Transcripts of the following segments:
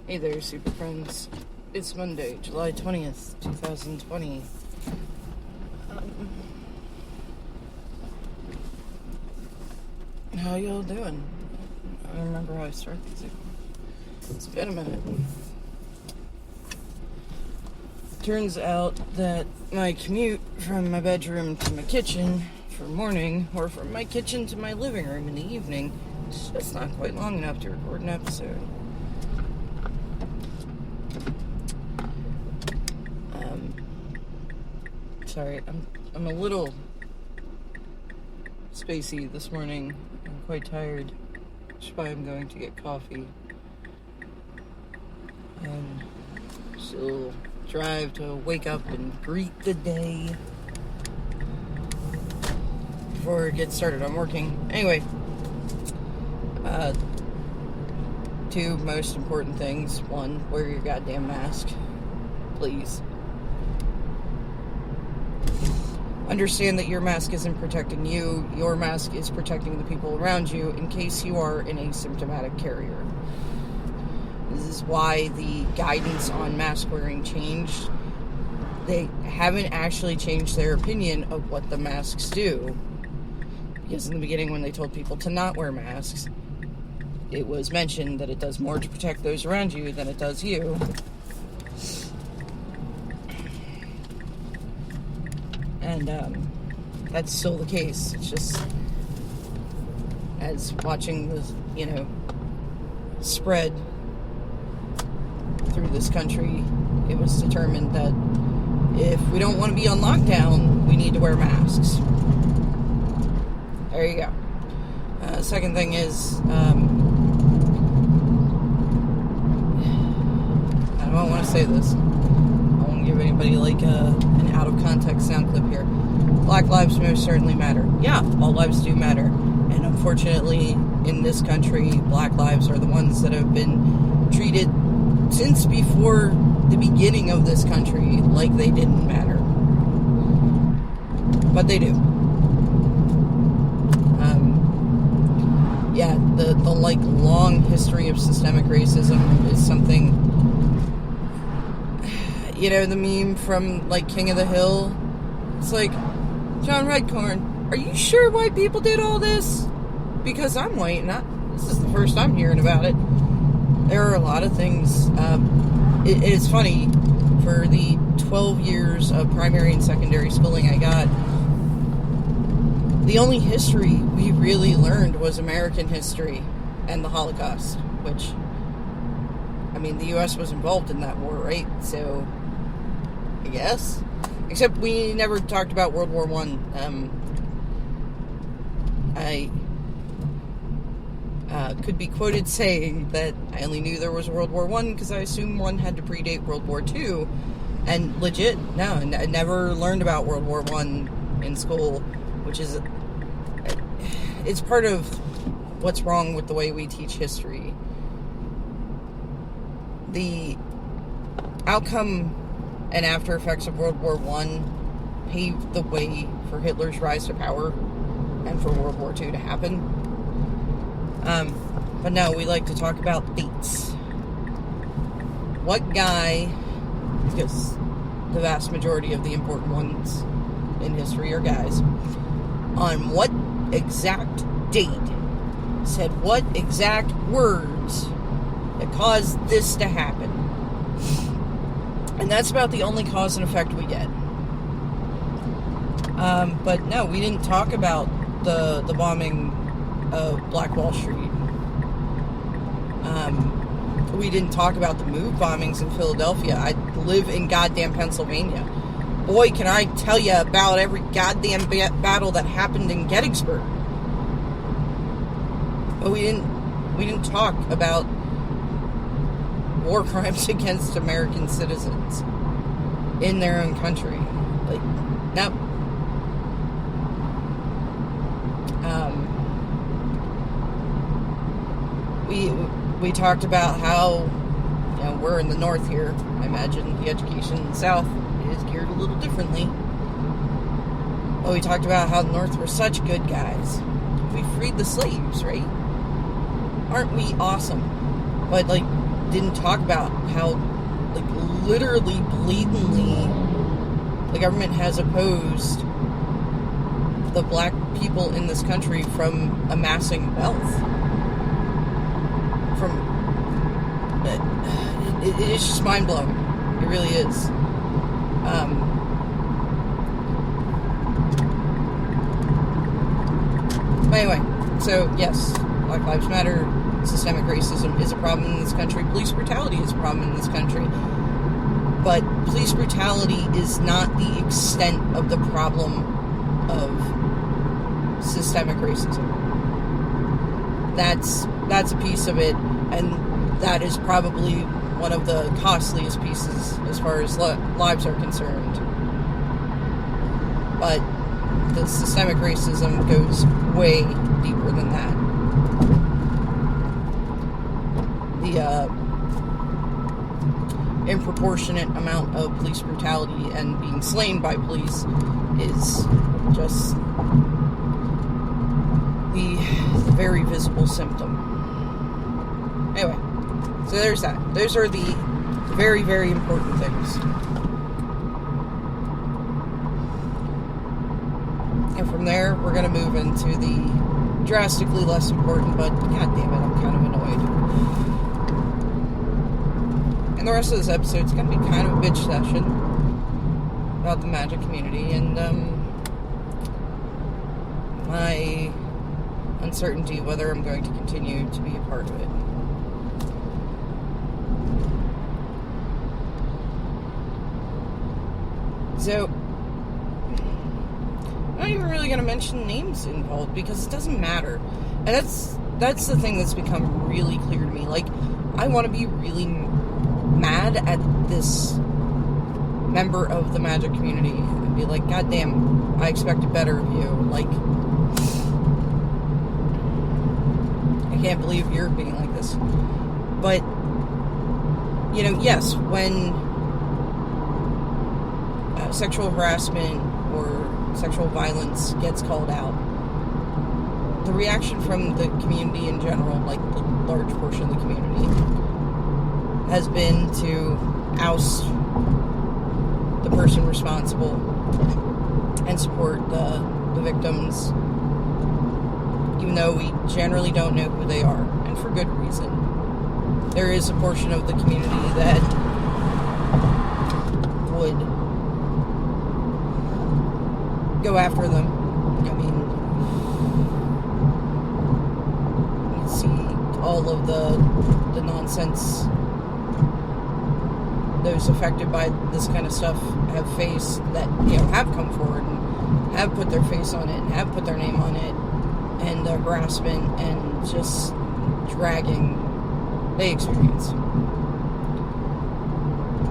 Hey there, super friends. It's Monday, July 20th, 2020. How y'all doing? I don't remember how I start these. It's been a minute. Turns out that my commute from my bedroom to my kitchen for morning, or from my kitchen to my living room in the evening, is just not quite long enough to record an episode. Sorry, I'm a little spacey this morning. I'm quite tired, which is why I'm going to get coffee. And still drive to wake up and greet the day before it gets started. I'm working. Anyway, two most important things. One, wear your goddamn mask, please. Understand that your mask isn't protecting you. Your mask is protecting the people around you in case you are an asymptomatic carrier. This is why the guidance on mask wearing changed. They haven't actually changed their opinion of what the masks do. Because in the beginning, when they told people to not wear masks, it was mentioned that it does more to protect those around you than it does you. And that's still the case. It's just, as watching the, spread through this country, it was determined that if we don't want to be on lockdown, we need to wear masks. There you go. Second thing is, I don't want to say this. I won't give anybody an out of context sound clip here. Black lives most certainly matter. Yeah, all lives do matter. And unfortunately, in this country, black lives are the ones that have been treated since before the beginning of this country like they didn't matter. But they do. The long history of systemic racism is something. The meme from, King of the Hill? It's like, John Redcorn, are you sure white people did all this? Because I'm white, and this is the first I'm hearing about it. There are a lot of things. It is funny, for the 12 years of primary and secondary schooling I got, the only history we really learned was American history and the Holocaust, which, the U.S. was involved in that war, right? So, I guess. Except we never talked about World War I. I could be quoted saying that I only knew there was World War I because I assumed one had to predate World War II. And legit, no, I never learned about World War I in school, which is, it's part of what's wrong with the way we teach history. The outcome and after effects of World War I paved the way for Hitler's rise to power and for World War II to happen. But no, we like to talk about dates. What guy, because the vast majority of the important ones in history are guys, on what exact date said what exact words that caused this to happen? And that's about the only cause and effect we get. But no, we didn't talk about the bombing of Black Wall Street. We didn't talk about the MOVE bombings in Philadelphia. I live in goddamn Pennsylvania. Boy, can I tell you about every goddamn battle that happened in Gettysburg. But we didn't talk about war crimes against American citizens in their own country. No. We talked about how, we're in the North here. I imagine the education in the South is geared a little differently. But we talked about how the North were such good guys. We freed the slaves, right? Aren't we awesome? But, didn't talk about how, like, literally, blatantly, the government has opposed the black people in this country from amassing wealth. It is just mind-blowing. It really is. But anyway, so yes, Black Lives Matter, systemic racism is a problem in this country, police brutality is a problem in this country, but police brutality is not the extent of the problem of systemic racism. That's a piece of it, and that is probably one of the costliest pieces as far as lives are concerned. But the systemic racism goes way deeper than that. The disproportionate amount of police brutality and being slain by police is just the very visible symptom. Anyway, so there's that. Those are the very, very important things. And from there, we're going to move into the drastically less important, but god damn it, I'm kind of annoyed. And the rest of this episode is going to be kind of a bitch session about the Magic community and my uncertainty whether I'm going to continue to be a part of it. So, I'm not even really going to mention names involved because it doesn't matter. And that's the thing that's become really clear to me. Like, I want to be really mad at this member of the Magic community and be like, god damn, I expected better of you. Like, I can't believe you're being like this. But, you know, yes, when sexual harassment or sexual violence gets called out, the reaction from the community in general, like the large portion of the community, has been to oust the person responsible and support the victims, even though we generally don't know who they are, and for good reason. There is a portion of the community that would go after them. I mean, you see all of the nonsense those affected by this kind of stuff have faced, that, you know, have come forward and have put their face on it and have put their name on it, and the harassment and just dragging they experience.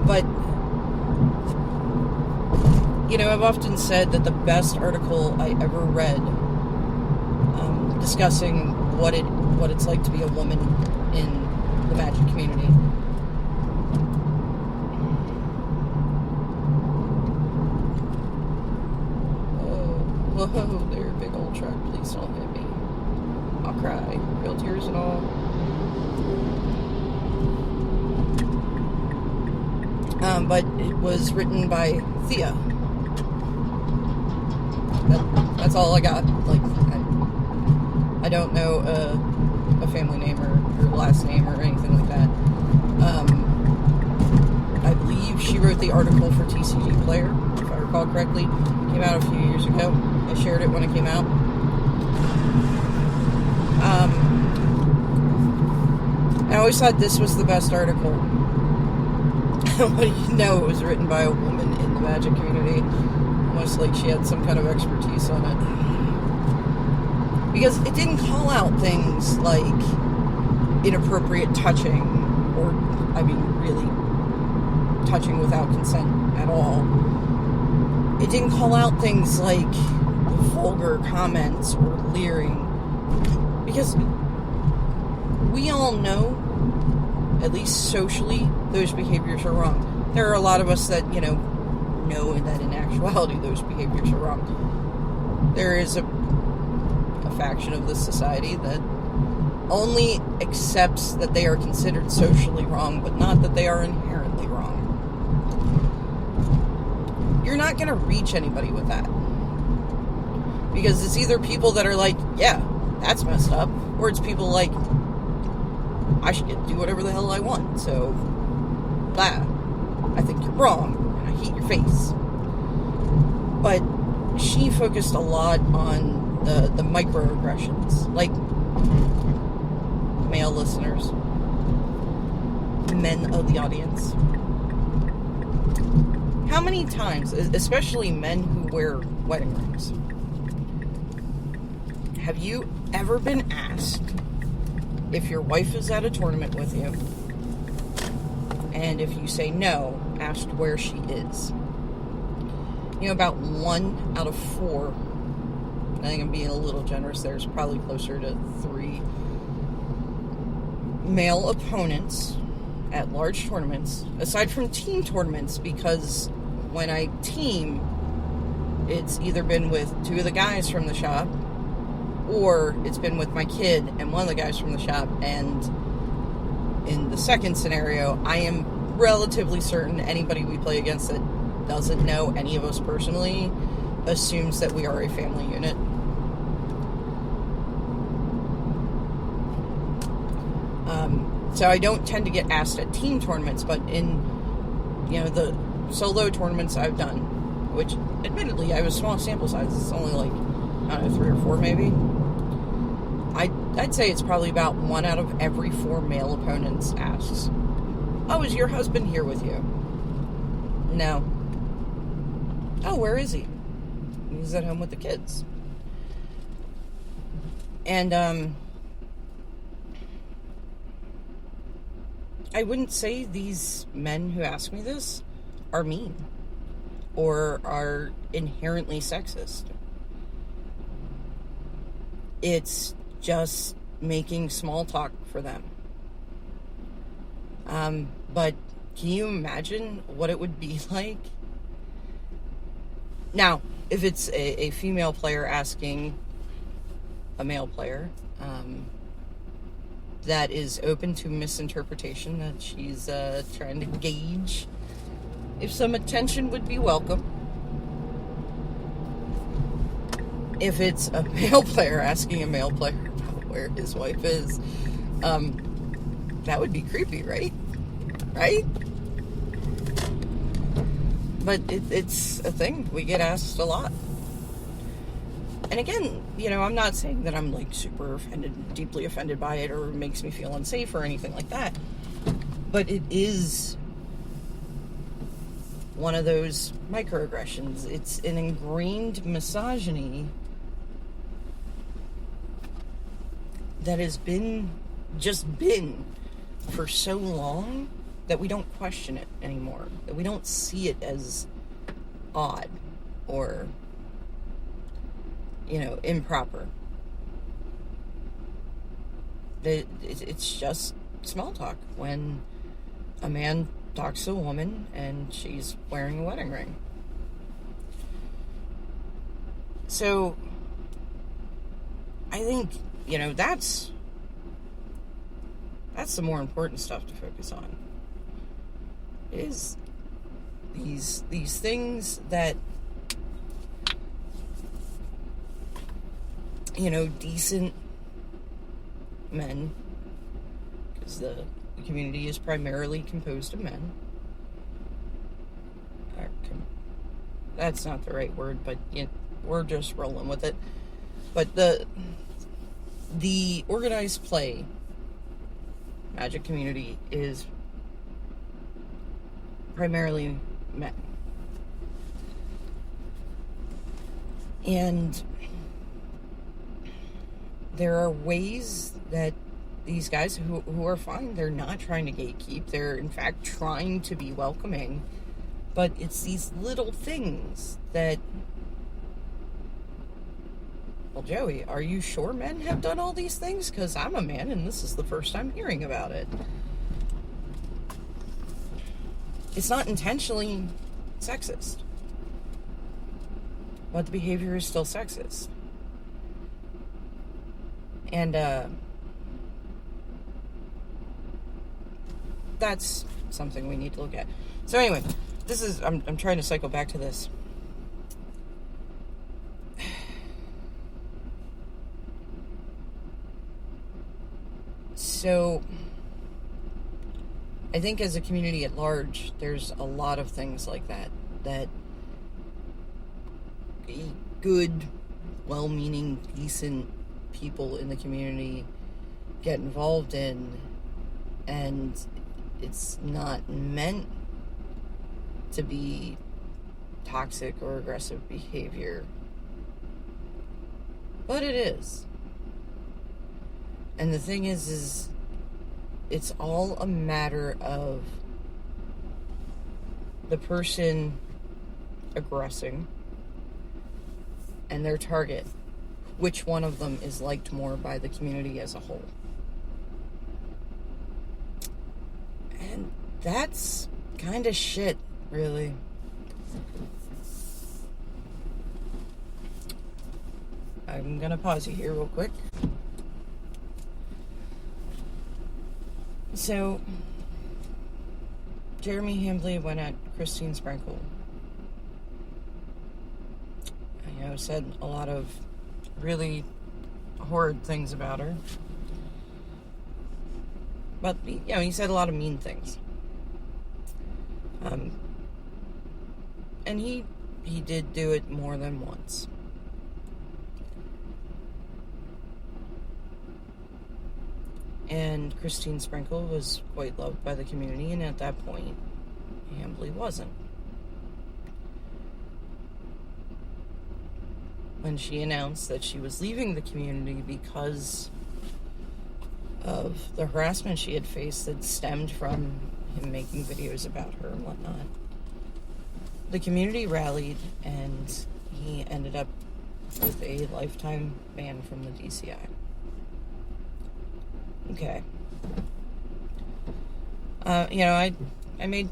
But, you know, I've often said that the best article I ever read discussing what it's like to be a woman in the Magic community whoa there, big old truck, please don't hit me, I'll cry, real tears and all. But it was written by Thea. That's all I got. Like, I don't know a family name or last name or anything like that. I believe she wrote the article for TCG Player, if I recall correctly. It came out a few years ago. I shared it when it came out. I always thought this was the best article. What do you know? It was written by a woman in the Magic community. Almost like she had some kind of expertise on it. Because it didn't call out things like inappropriate touching, or, I mean, really touching without consent at all. It didn't call out things like vulgar comments or leering. Because we all know, at least socially, those behaviors are wrong. There are a lot of us that, you know that in actuality those behaviors are wrong. There is a faction of this society that only accepts that they are considered socially wrong, but not that they are inherently wrong. You're not going to reach anybody with that. Because it's either people that are like, yeah, that's messed up, or it's people like, I should get to do whatever the hell I want, so, blah, I think you're wrong, and I hate your face. But she focused a lot on the microaggressions, like male listeners, men of the audience. How many times, especially men who wear wedding rings, have you ever been asked if your wife is at a tournament with you, and if you say no, asked where she is? You know, about 1 out of 4, I think I'm being a little generous, there's probably closer to 3 male opponents at large tournaments, aside from team tournaments, because when I team, it's either been with 2 of the guys from the shop, or it's been with my kid and 1 of the guys from the shop. And in the second scenario, I am relatively certain anybody we play against that doesn't know any of us personally assumes that we are a family unit. So I don't tend to get asked at team tournaments, but in, you know, the solo tournaments I've done, which admittedly I have a small sample size, it's only like, I don't know, 3 or 4 maybe. I'd say it's probably about 1 out of every 4 male opponents asks, oh, is your husband here with you? No. Oh, where is he? He's at home with the kids. And, I wouldn't say these men who ask me this are mean or are inherently sexist. It's just making small talk for them. But can you imagine what it would be like? Now, if it's a female player asking a male player, that is open to misinterpretation, that she's trying to gauge if some attention would be welcome. If it's a male player asking a male player about where his wife is, that would be creepy, right? Right? But it's a thing we get asked a lot. And again, you know, I'm not saying that I'm like super offended, deeply offended by it, or makes me feel unsafe or anything like that. But it is one of those microaggressions. It's an ingrained misogyny that has been for so long that we don't question it anymore, that we don't see it as odd or, you know, improper. It's just small talk when a man talks to a woman and she's wearing a wedding ring. So I think, you know, that's the more important stuff to focus on. Is these things that, you know, decent men, because the community is primarily composed of men. That's not the right word, but we're just rolling with it. But the organized play Magic community is primarily men. And there are ways that these guys who are fine, they're not trying to gatekeep, they're in fact trying to be welcoming, but it's these little things that, well, Joey, are you sure men have done all these things? Because I'm a man and this is the first time hearing about it. It's not intentionally sexist, but the behavior is still sexist. And that's something we need to look at. So anyway, I'm trying to cycle back to this. So, I think as a community at large, there's a lot of things like that good, well-meaning, decent people in the community get involved in, and it's not meant to be toxic or aggressive behavior, but it is. And the thing is it's all a matter of the person aggressing and their target. Which one of them is liked more by the community as a whole? And that's kind of shit, really. I'm gonna pause you here real quick. So, Jeremy Hambley went at Christine Sprinkle. Said a lot of really horrid things about her. But, he said a lot of mean things. And he did do it more than once. And Christine Sprinkle was quite loved by the community, and at that point, Hambley wasn't. When she announced that she was leaving the community because of the harassment she had faced that stemmed from him making videos about her and whatnot, the community rallied, and he ended up with a lifetime ban from the DCI. Okay. I made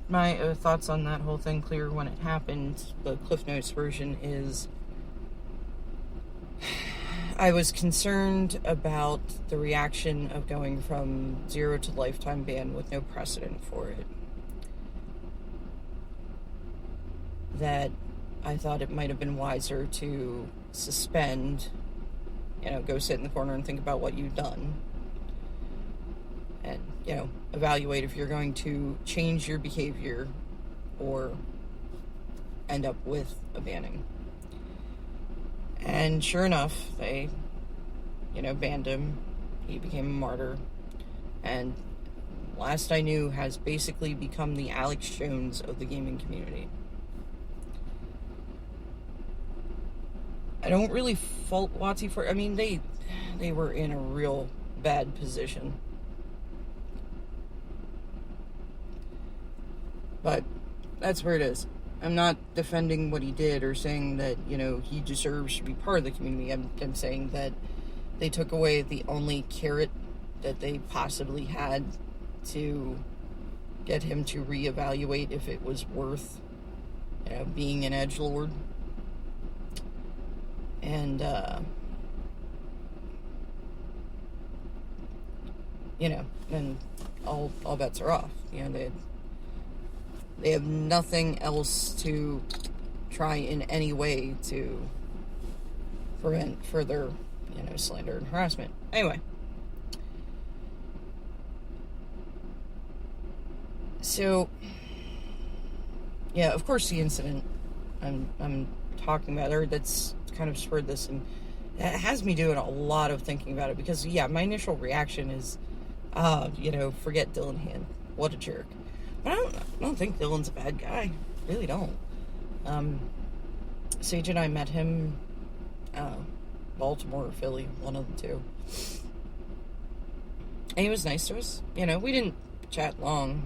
my thoughts on that whole thing clear when it happened. The Cliff Notes version is, I was concerned about the reaction of going from 0 to lifetime ban with no precedent for it. That I thought it might have been wiser to suspend, go sit in the corner and think about what you've done. And, evaluate if you're going to change your behavior or end up with a banning. And sure enough, they, banned him. He became a martyr. And last I knew, has basically become the Alex Jones of the gaming community. I don't really fault WotC for... they were in a real bad position. But that's where it is. I'm not defending what he did or saying that, he deserves to be part of the community. I'm saying that they took away the only carrot that they possibly had to get him to reevaluate if it was worth, being an edgelord. And, then all bets are off. They have nothing else to try in any way to prevent further, slander and harassment. Anyway. So, of course the incident I'm talking about, or that's kind of spurred this, and it has me doing a lot of thinking about it, because, my initial reaction is, forget Dylan Hand. What a jerk. But I don't think Dylan's a bad guy. Really don't. Sage and I met him, Baltimore or Philly, one of the two. And he was nice to us. We didn't chat long.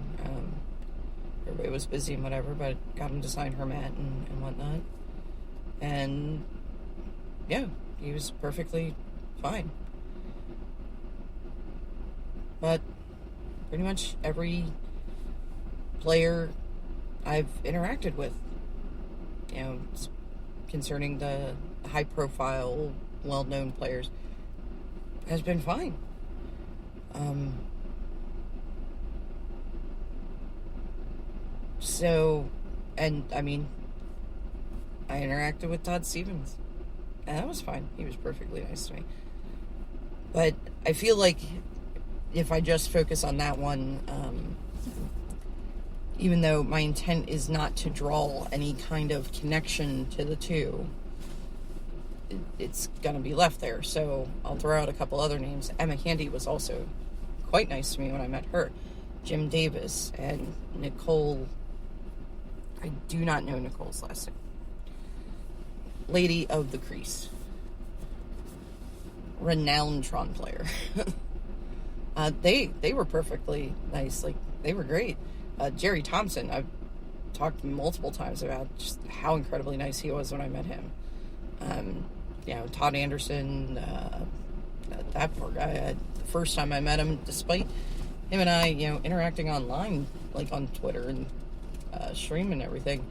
Everybody was busy and whatever, but got him to sign her mat and whatnot. And, he was perfectly fine. But pretty much every player I've interacted with, concerning the high-profile, well-known players, has been fine. So, and I mean, I interacted with Todd Stevens, and that was fine. He was perfectly nice to me. But I feel like if I just focus on that one, even though my intent is not to draw any kind of connection to the two, it's going to be left there. So I'll throw out a couple other names. Emma Handy was also quite nice to me when I met her. Jim Davis and Nicole. I do not know Nicole's last name. Lady of the Crease. Renowned Tron player. They were perfectly nice. Like, they were great. Jerry Thompson, I've talked multiple times about just how incredibly nice he was when I met him. Todd Anderson, that poor guy. The first time I met him, despite him and I, interacting online, like on Twitter and stream and everything,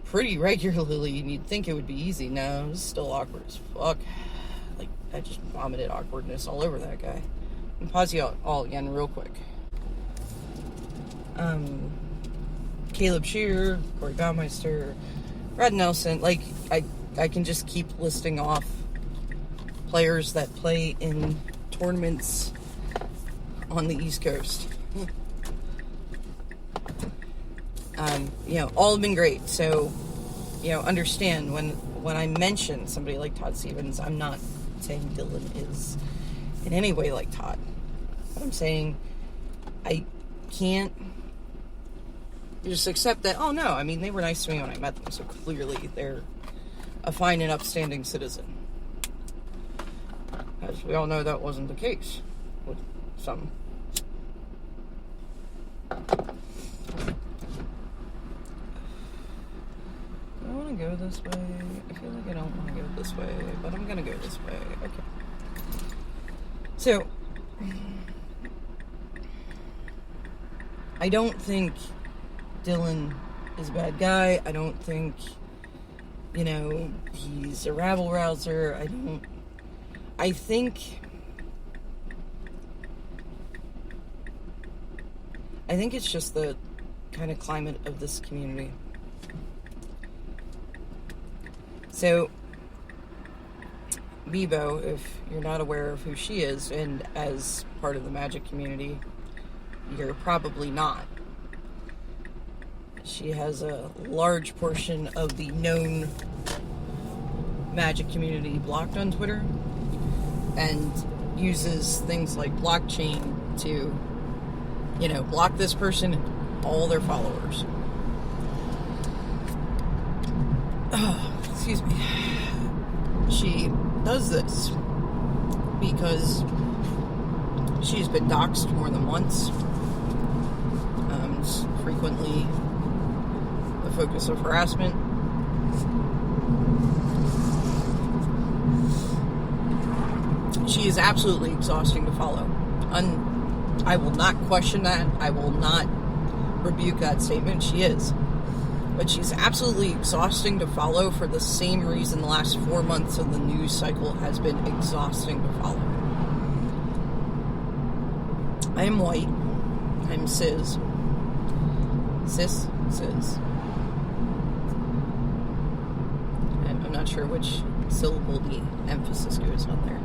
pretty regularly, and you'd think it would be easy. No, it was still awkward as fuck. Like, I just vomited awkwardness all over that guy. And pause you all again real quick. Caleb Shearer, Corey Baumeister, Brad Nelson. Like, I can just keep listing off players that play in tournaments on the East Coast. All have been great. So, understand when I mention somebody like Todd Stevens, I'm not saying Dylan is in any way like Todd. But I'm saying I can't just accept that, oh no, I mean, they were nice to me when I met them, so clearly they're a fine and upstanding citizen. As we all know, that wasn't the case with some. Do I want to go this way? I feel like I don't want to go this way, but I'm going to go this way. Okay. So, I don't think Dylan is a bad guy. I don't think, he's a rabble-rouser. I think it's just the kind of climate of this community. So, Bebo, if you're not aware of who she is, and as part of the Magic community, you're probably not. She has a large portion of the known Magic community blocked on Twitter, and uses things like blockchain to, block this person and all their followers. Excuse me. She does this because she's been doxxed more than once. It's frequently the focus of harassment. She is absolutely exhausting to follow. I will not question that. I will not rebuke that statement. She is. But she's absolutely exhausting to follow for the same reason the last 4 months of the news cycle has been exhausting to follow. I am white. I'm cis. Cis. I'm not sure which syllable the emphasis goes on there.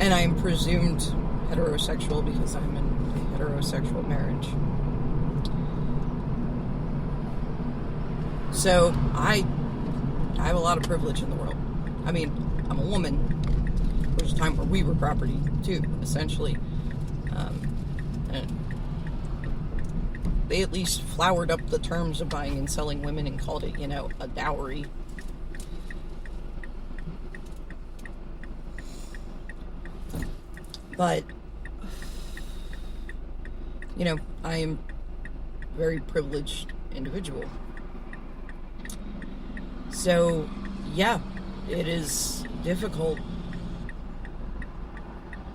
And I am presumed heterosexual because I'm in a heterosexual marriage. So, I have a lot of privilege in the world. I mean, I'm a woman. There was a time where we were property, too, essentially. And they at least flowered up the terms of buying and selling women and called it, a dowry. But, I am a very privileged individual. So, yeah, it is difficult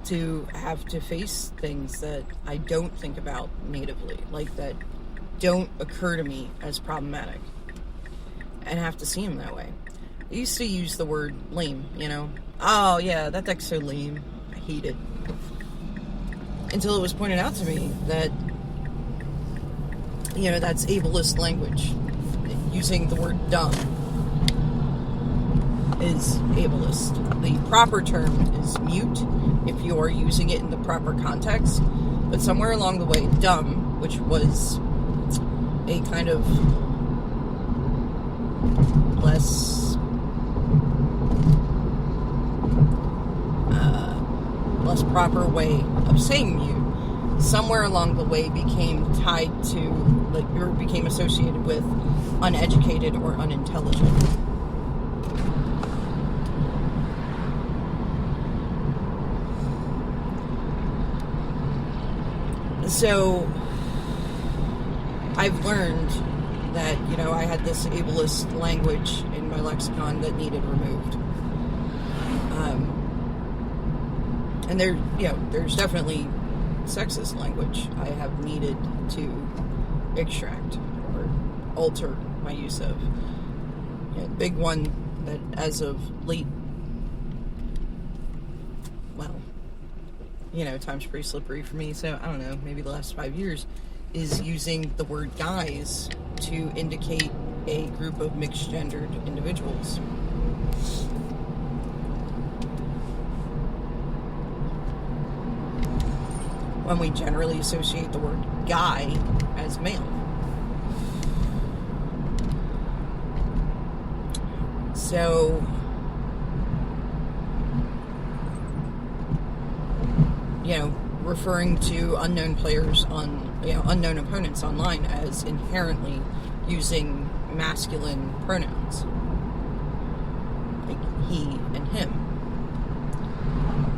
to have to face things that I don't think about natively, like that don't occur to me as problematic, and have to see them that way. I used to use the word lame, Oh, yeah, that deck's so lame. I hate it. Until it was pointed out to me that that's ableist language. Using the word dumb is ableist. The proper term is mute if you are using it in the proper context. But somewhere along the way, dumb, which was a kind of less proper way of saying mute, somewhere along the way became tied to, or became associated with uneducated or unintelligent. So I've learned that, I had this ableist language in my lexicon that needed removed. And there's definitely sexist language I have needed to extract or alter my use of. The big one that as of late, time's pretty slippery for me, so I don't know, maybe the last 5 years, is using the word guys to indicate a group of mixed-gendered individuals. When we generally associate the word guy as male. So, referring to unknown players unknown opponents online as inherently using masculine pronouns, like he and him.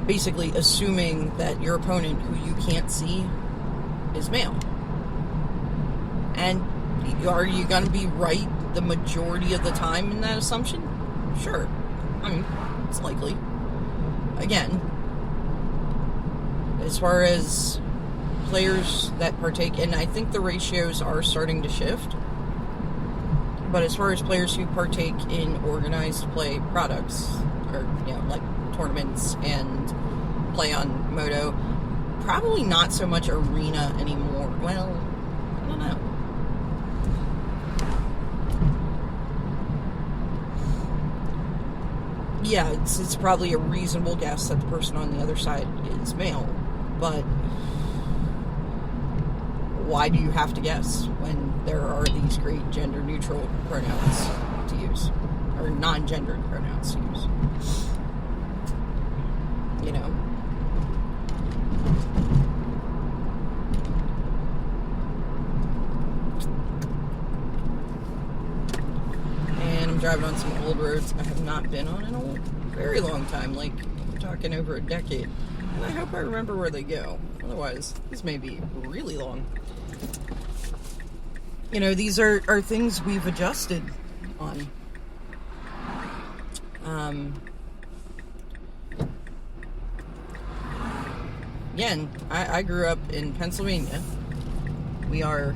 Basically assuming that your opponent, who you can't see, is male. And are you going to be right the majority of the time in that assumption? Sure. It's likely. Again, as far as players that partake, and I think the ratios are starting to shift, but as far as players who partake in organized play products, or, like tournaments and play on Moto, probably not so much arena anymore. Well, I don't know. Yeah, it's probably a reasonable guess that the person on the other side is male, but why do you have to guess when there are these great gender-neutral pronouns to use, or non-gendered pronouns to use? And I'm driving on some old roads I have not been on in a very long time, like we're talking over a decade. And I hope I remember where they go. Otherwise, this may be really long. These are things we've adjusted on. Again, I grew up in Pennsylvania. We are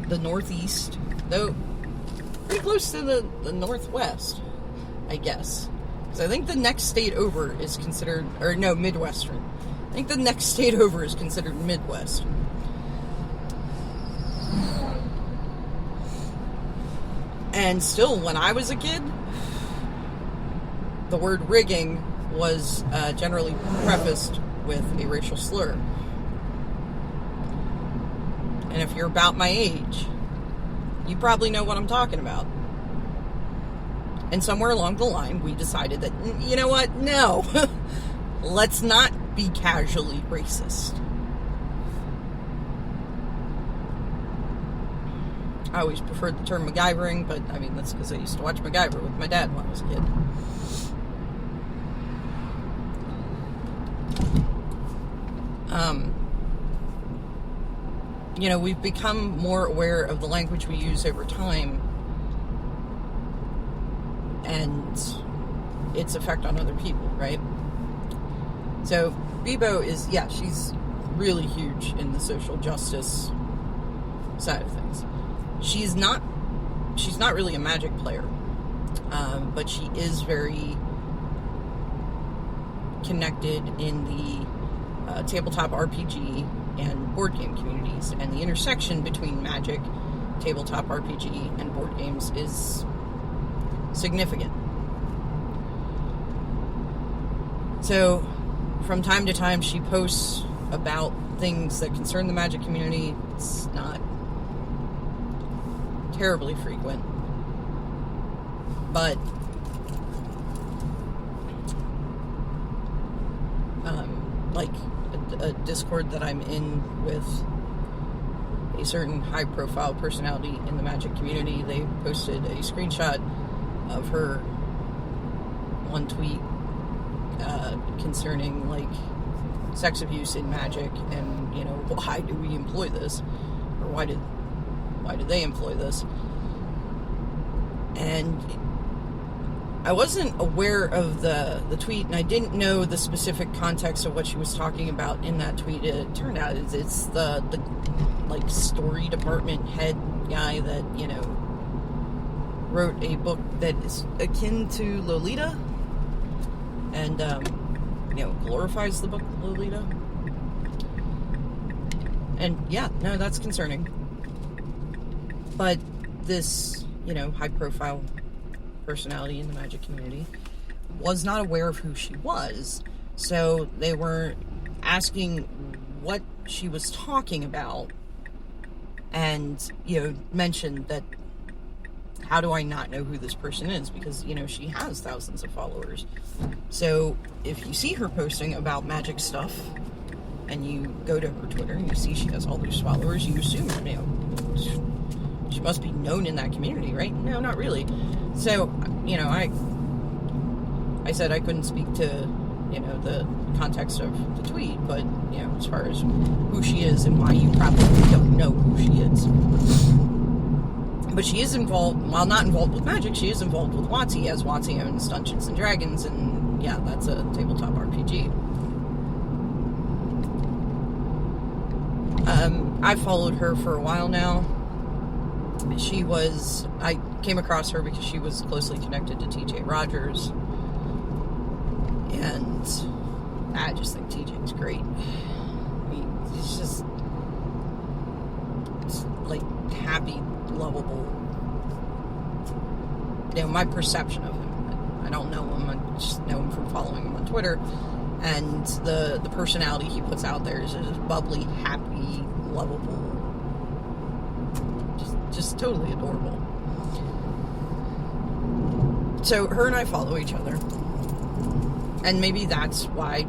the Northeast, though pretty close to the Northwest, I guess. Because I think the next state over is considered, Midwestern. I think the next state over is considered Midwest. And still, when I was a kid, the word rigging was generally prefaced with a racial slur. And if you're about my age, you probably know what I'm talking about. And somewhere along the line, we decided that, you know what? No. Let's not be casually racist. I always preferred the term MacGyvering, but that's because I used to watch MacGyver with my dad when I was a kid. We've become more aware of the language we use over time and its effect on other people, right? So, Bebo is, she's really huge in the social justice side of things. She's not really a Magic player, but she is very connected in the tabletop RPG and board game communities, and the intersection between Magic, tabletop RPG, and board games is significant. So, from time to time, she posts about things that concern the Magic community. It's not terribly frequent, but like a Discord that I'm in with a certain high-profile personality in the Magic community, they posted a screenshot of her one tweet concerning like sex abuse in Magic, and why do we employ this, or why did they employ this? And I wasn't aware of the tweet, and I didn't know the specific context of what she was talking about in that tweet. It turned out it's the like story department head guy that wrote a book that is akin to Lolita, and glorifies the book Lolita. And yeah, no, that's concerning. But this, high-profile personality in the Magic community was not aware of who she was, so they were asking what she was talking about, and mentioned that, how do I not know who this person is? Because she has thousands of followers. So if you see her posting about Magic stuff, and you go to her Twitter and you see she has all those followers, you assume she must be known in that community, right? No, not really. So, I said I couldn't speak to, the context of the tweet, but, as far as who she is and why you probably don't know who she is. But she is involved, while not involved with Magic, she is involved with WotC, as WotC owns Dungeons & Dragons, and yeah, that's a tabletop RPG. I've followed her for a while now. I came across her because she was closely connected to TJ Rogers, and I just think TJ's great. I mean, he's just like happy, lovable. My perception of him. I don't know him. I just know him from following him on Twitter, and the personality he puts out there is just bubbly, happy, lovable. Just totally adorable. So her and I follow each other, and maybe that's why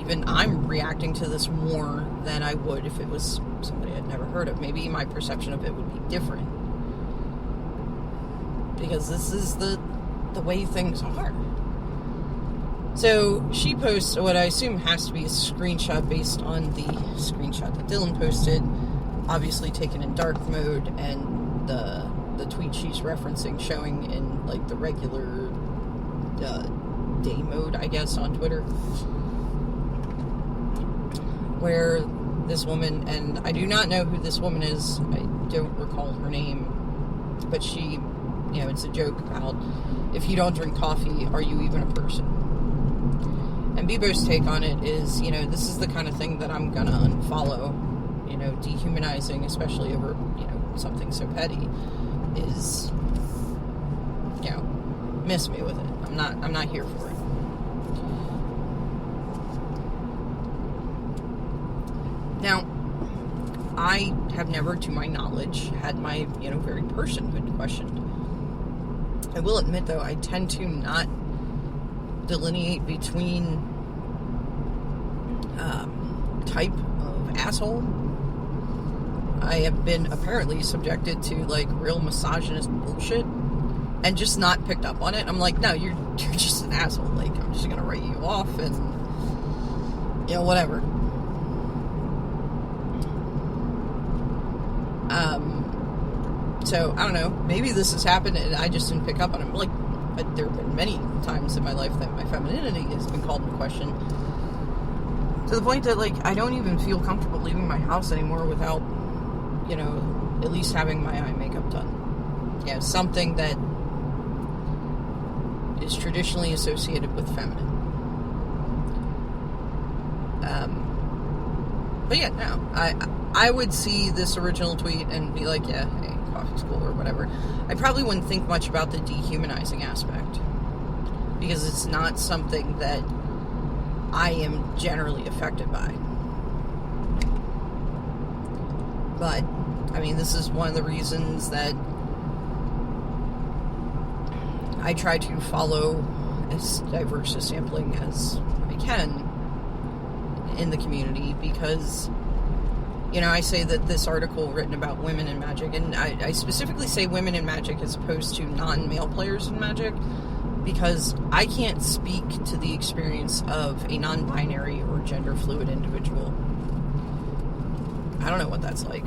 even I'm reacting to this more than I would if it was somebody I'd never heard of. Maybe my perception of it would be different, because this is the way things are. So she posts what I assume has to be a screenshot based on the screenshot that Dylan posted, obviously taken in dark mode, and the tweet she's referencing showing in like the regular day mode, I guess, on Twitter, where this woman, and I do not know who this woman is, I don't recall her name, but she, it's a joke about, if you don't drink coffee, are you even a person? And Bebo's take on it is, this is the kind of thing that I'm gonna unfollow. Dehumanizing, especially over, something so petty, is, miss me with it. I'm not here for it. Now, I have never, to my knowledge, had my, very personhood questioned. I will admit, though, I tend to not delineate between type of asshole. I have been apparently subjected to like real misogynist bullshit and just not picked up on it. I'm like, no, you're just an asshole. Like, I'm just gonna write you off and whatever. So I don't know. Maybe this has happened and I just didn't pick up on it. Like, but there have been many times in my life that my femininity has been called into question, to the point that like I don't even feel comfortable leaving my house anymore without, at least having my eye makeup done. Yeah, something that is traditionally associated with feminine. But yeah, no, I would see this original tweet and be like, yeah, hey, coffee's cool or whatever. I probably wouldn't think much about the dehumanizing aspect, because it's not something that I am generally affected by. But, I mean, this is one of the reasons that I try to follow as diverse a sampling as I can in the community, because, you know, I say that this article written about women in Magic, and I specifically say women in Magic as opposed to non-male players in Magic, because I can't speak to the experience of a non-binary or gender-fluid individual. I don't know what that's like.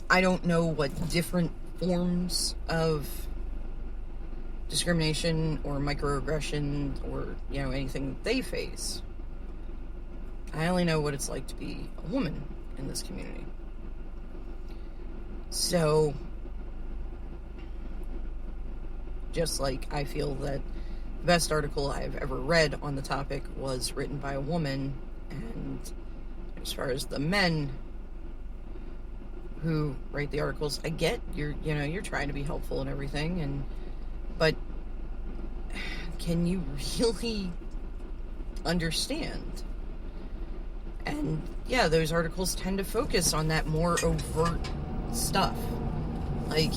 I don't know what different forms of discrimination or microaggression or, you know, anything that they face. I only know what it's like to be a woman in this community. So, just like I feel that the best article I've ever read on the topic was written by a woman, and as far as the men who write the articles, I get you're trying to be helpful and everything, but can you really understand? And yeah, those articles tend to focus on that more overt stuff, like,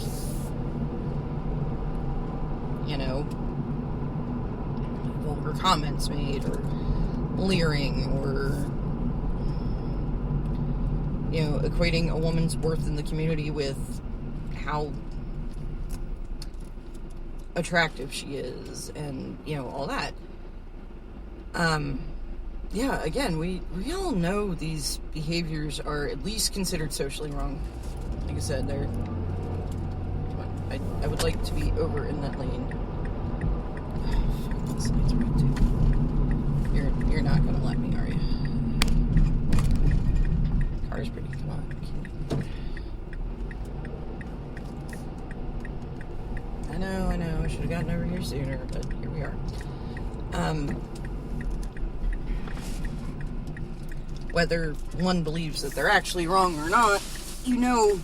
you know, vulgar comments made, or leering, or, you know, equating a woman's worth in the community with how attractive she is, and, you know, all that. Yeah, again, we all know these behaviors are at least considered socially wrong. Like I said, I would like to be over in that lane. Fuck, this light's red too. You're not gonna let me, are you? Car's pretty, come on. I know, I should have gotten over here sooner, but here we are. Whether one believes that they're actually wrong or not, you know,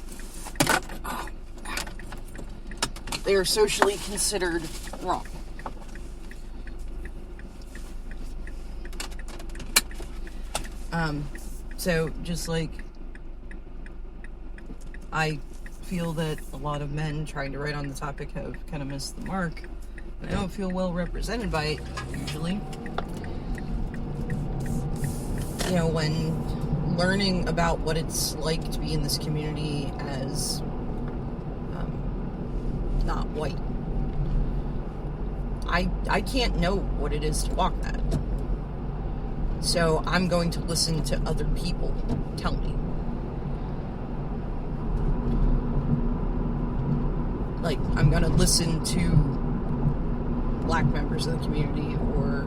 they are socially considered wrong. So just like I feel that a lot of men trying to write on the topic have kind of missed the mark, and I don't feel well represented by it usually. You know, when learning about what it's like to be in this community as not white, I can't know what it is to walk that. So I'm going to listen to other people tell me. Like, I'm going to listen to black members of the community, or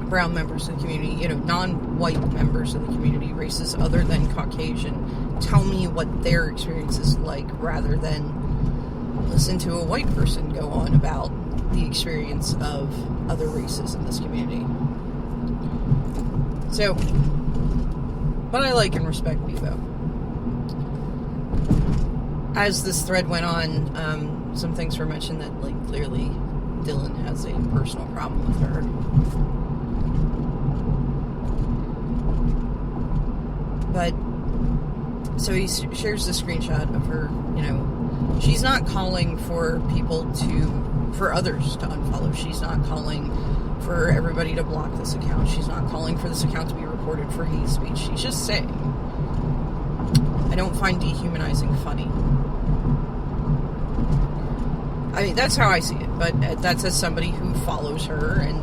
brown members of the community, you know, non-white members of the community, races other than Caucasian, tell me what their experience is like, rather than listen to a white person go on about the experience of other races in this community. So, but I like and respect Bevo. As this thread went on, some things were mentioned that, like, clearly Dylan has a personal problem with her. But, so he shares the screenshot of her, you know, she's not calling for for others to unfollow. She's not calling for everybody to block this account. She's not calling for this account to be reported for hate speech. She's just saying, I don't find dehumanizing funny. I mean, that's how I see it, but that's as somebody who follows her, and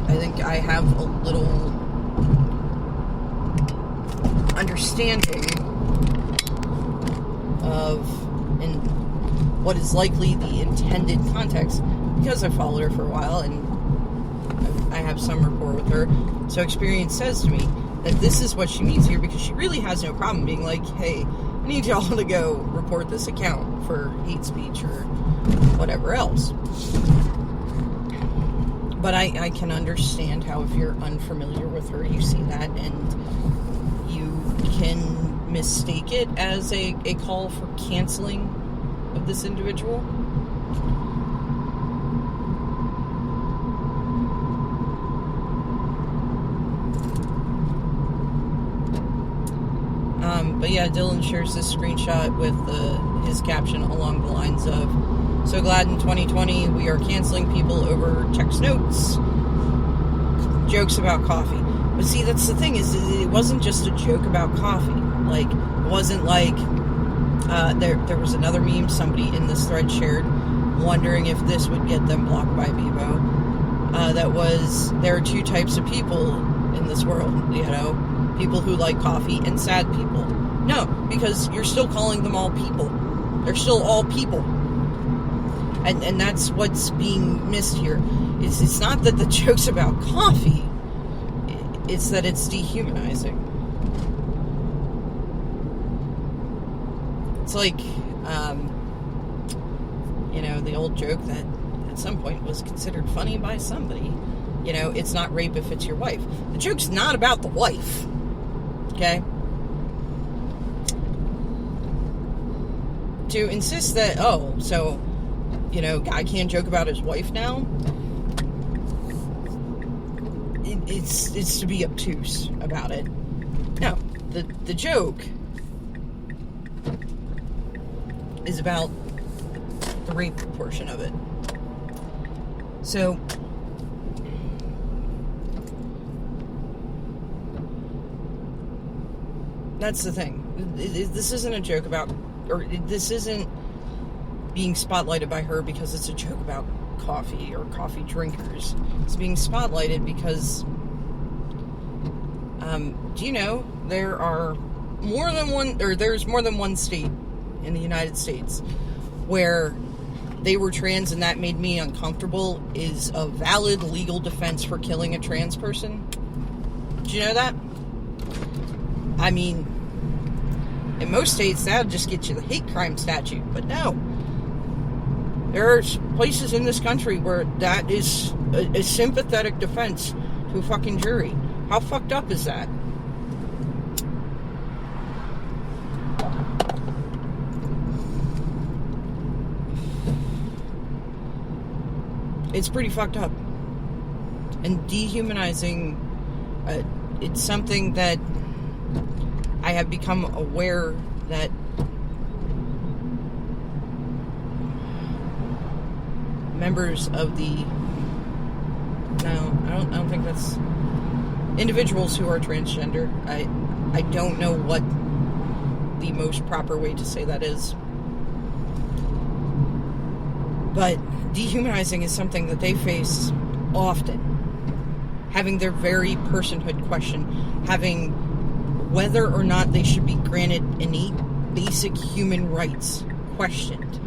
I think I have a little understanding of what is likely the intended context, because I've followed her for a while and I have some rapport with her. So experience says to me that this is what she means here, because she really has no problem being like, hey, I need y'all to go report this account for hate speech or whatever else. But I can understand how if you're unfamiliar with her, you see that and you can mistake it as a call for canceling of this individual. But yeah, Dylan shares this screenshot with his caption along the lines of, "So glad in 2020 we are canceling people over text notes, jokes about coffee." But see, that's the thing, is it wasn't just a joke about coffee. Like, it wasn't like, there was another meme somebody in this thread shared, wondering if this would get them blocked by Bebo. That was, there are two types of people in this world, you know, people who like coffee and sad people. No, because you're still calling them all people. They're still all people. And that's what's being missed here. It's not that the joke's about coffee. It's that it's dehumanizing. It's like, you know, the old joke that at some point was considered funny by somebody. You know, it's not rape if it's your wife. The joke's not about the wife. Okay? To insist that, oh, so, you know, guy can't joke about his wife now, it's to be obtuse about it. No, the joke is about the rape portion of it. So, that's the thing. This isn't a joke about, or this isn't being spotlighted by her because it's a joke about coffee or coffee drinkers. It's being spotlighted because, do you know, there are more than one, or there's more than one state in the United States where they were trans and that made me uncomfortable is a valid legal defense for killing a trans person? Do you know that? I mean, in most states, that'll just get you the hate crime statute, but no. There are places in this country where that is a sympathetic defense to a fucking jury. How fucked up is that? It's pretty fucked up. And dehumanizing, it's something that I have become aware that members of the, no, I don't think that's, individuals who are transgender, I don't know what the most proper way to say that is. But dehumanizing is something that they face often. Having their very personhood questioned, having whether or not they should be granted innate basic human rights questioned.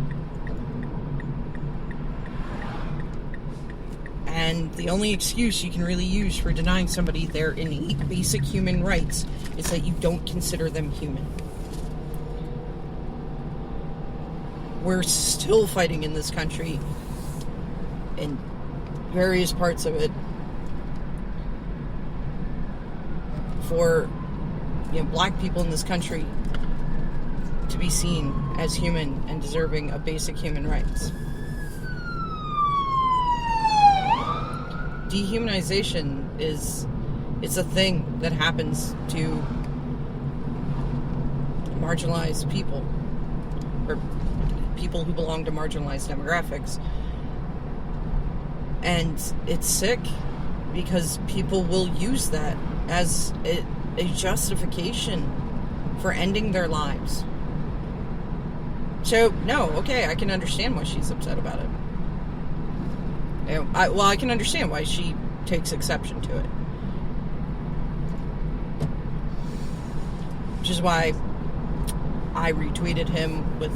And the only excuse you can really use for denying somebody their innate basic human rights is that you don't consider them human. We're still fighting in this country, in various parts of it, for, you know, black people in this country to be seen as human and deserving of basic human rights. Dehumanization it's a thing that happens to marginalized people, or people who belong to marginalized demographics. And it's sick because people will use that as a justification for ending their lives. So, no, okay, I can understand why she's upset about it. You know, I can understand why she takes exception to it. Which is why I retweeted him with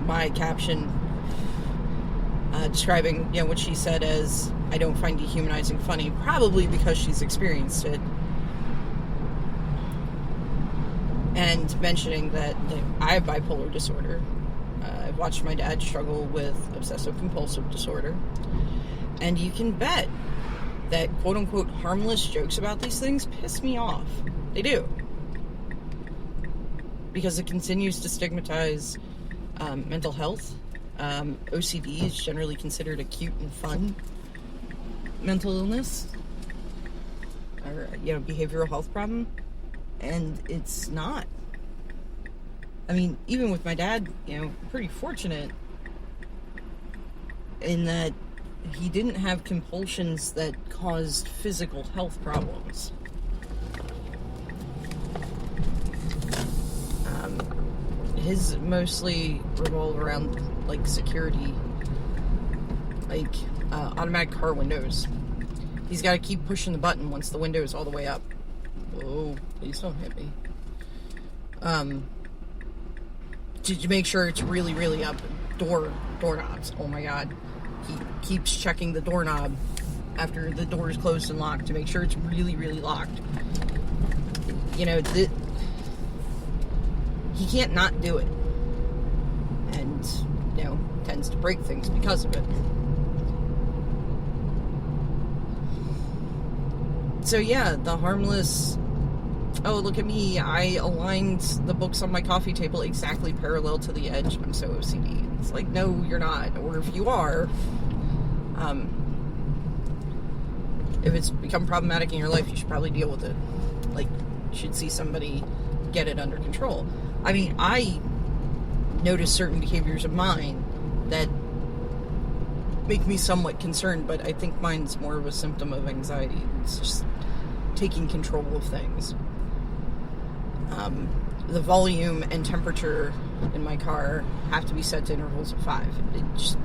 my caption describing, you know, what she said as, "I don't find dehumanizing funny," probably because she's experienced it. and mentioning that I have bipolar disorder. I've watched my dad struggle with obsessive-compulsive disorder. And you can bet that quote-unquote harmless jokes about these things piss me off. They do. Because it continues to stigmatize mental health. OCD is generally considered a cute and fun mental illness. Or, behavioral health problem. And it's not. I mean, even with my dad, pretty fortunate in that he didn't have compulsions that caused physical health problems. His mostly revolve around, security, automatic car windows. He's got to keep pushing the button once the window is all the way up. Whoa, please don't hit me. To make sure it's really, really up. Doorknobs. Oh my god. He keeps checking the doorknob after the door is closed and locked to make sure it's really, really locked. He can't not do it. And, tends to break things because of it. So yeah, the harmless, oh, look at me, I aligned the books on my coffee table exactly parallel to the edge, I'm so OCD. It's like, no, you're not. Or if you are, if it's become problematic in your life, you should probably deal with it. You should see somebody get it under control. I mean, I notice certain behaviors of mine that make me somewhat concerned, but I think mine's more of a symptom of anxiety. It's just taking control of things. The volume and temperature in my car have to be set to intervals of 5. It just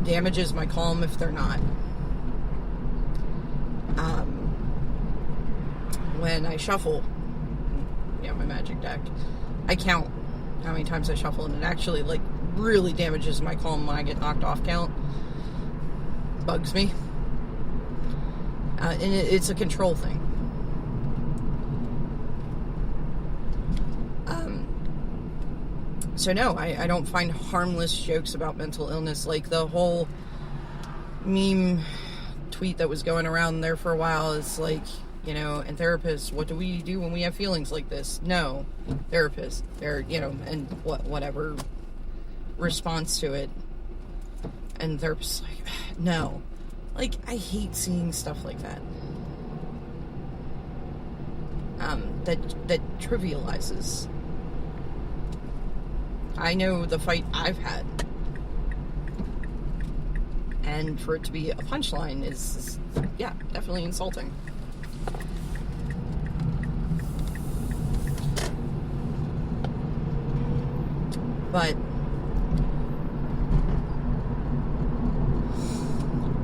damages my calm if they're not. When I shuffle, my magic deck, I count how many times I shuffle, and it actually, really damages my calm when I get knocked off count. Bugs me. And it's a control thing. So no, I don't find harmless jokes about mental illness, like the whole meme tweet that was going around there for a while is and therapists, what do we do when we have feelings like this? No, therapists, they're, and whatever response to it. And therapists no. I hate seeing stuff like that. That trivializes. I know the fight I've had. And for it to be a punchline is definitely insulting. But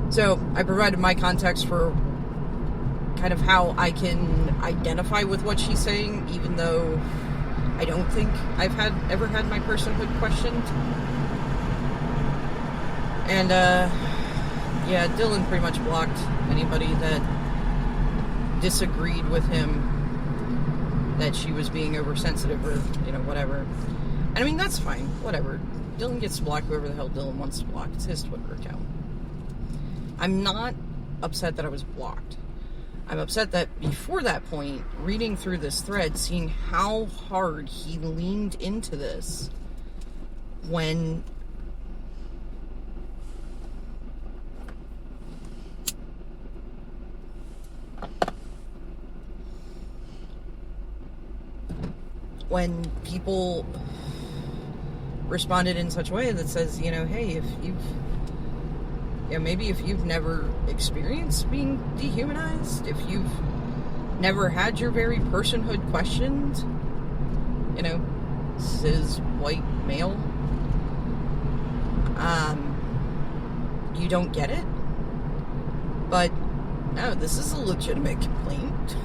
so I provided my context for kind of how I can identify with what she's saying, even though I don't think I've ever had my personhood questioned. And Dylan pretty much blocked anybody that disagreed with him that she was being oversensitive or whatever. And I mean, that's fine, whatever. Dylan gets to block whoever the hell Dylan wants to block. It's his Twitter account. I'm not upset that I was blocked. I'm upset that before that point, reading through this thread, seeing how hard he leaned into this when people responded in such a way that says, hey, if you've never experienced being dehumanized, if you've never had your very personhood questioned, cis white male, you don't get it. But no, this is a legitimate complaint.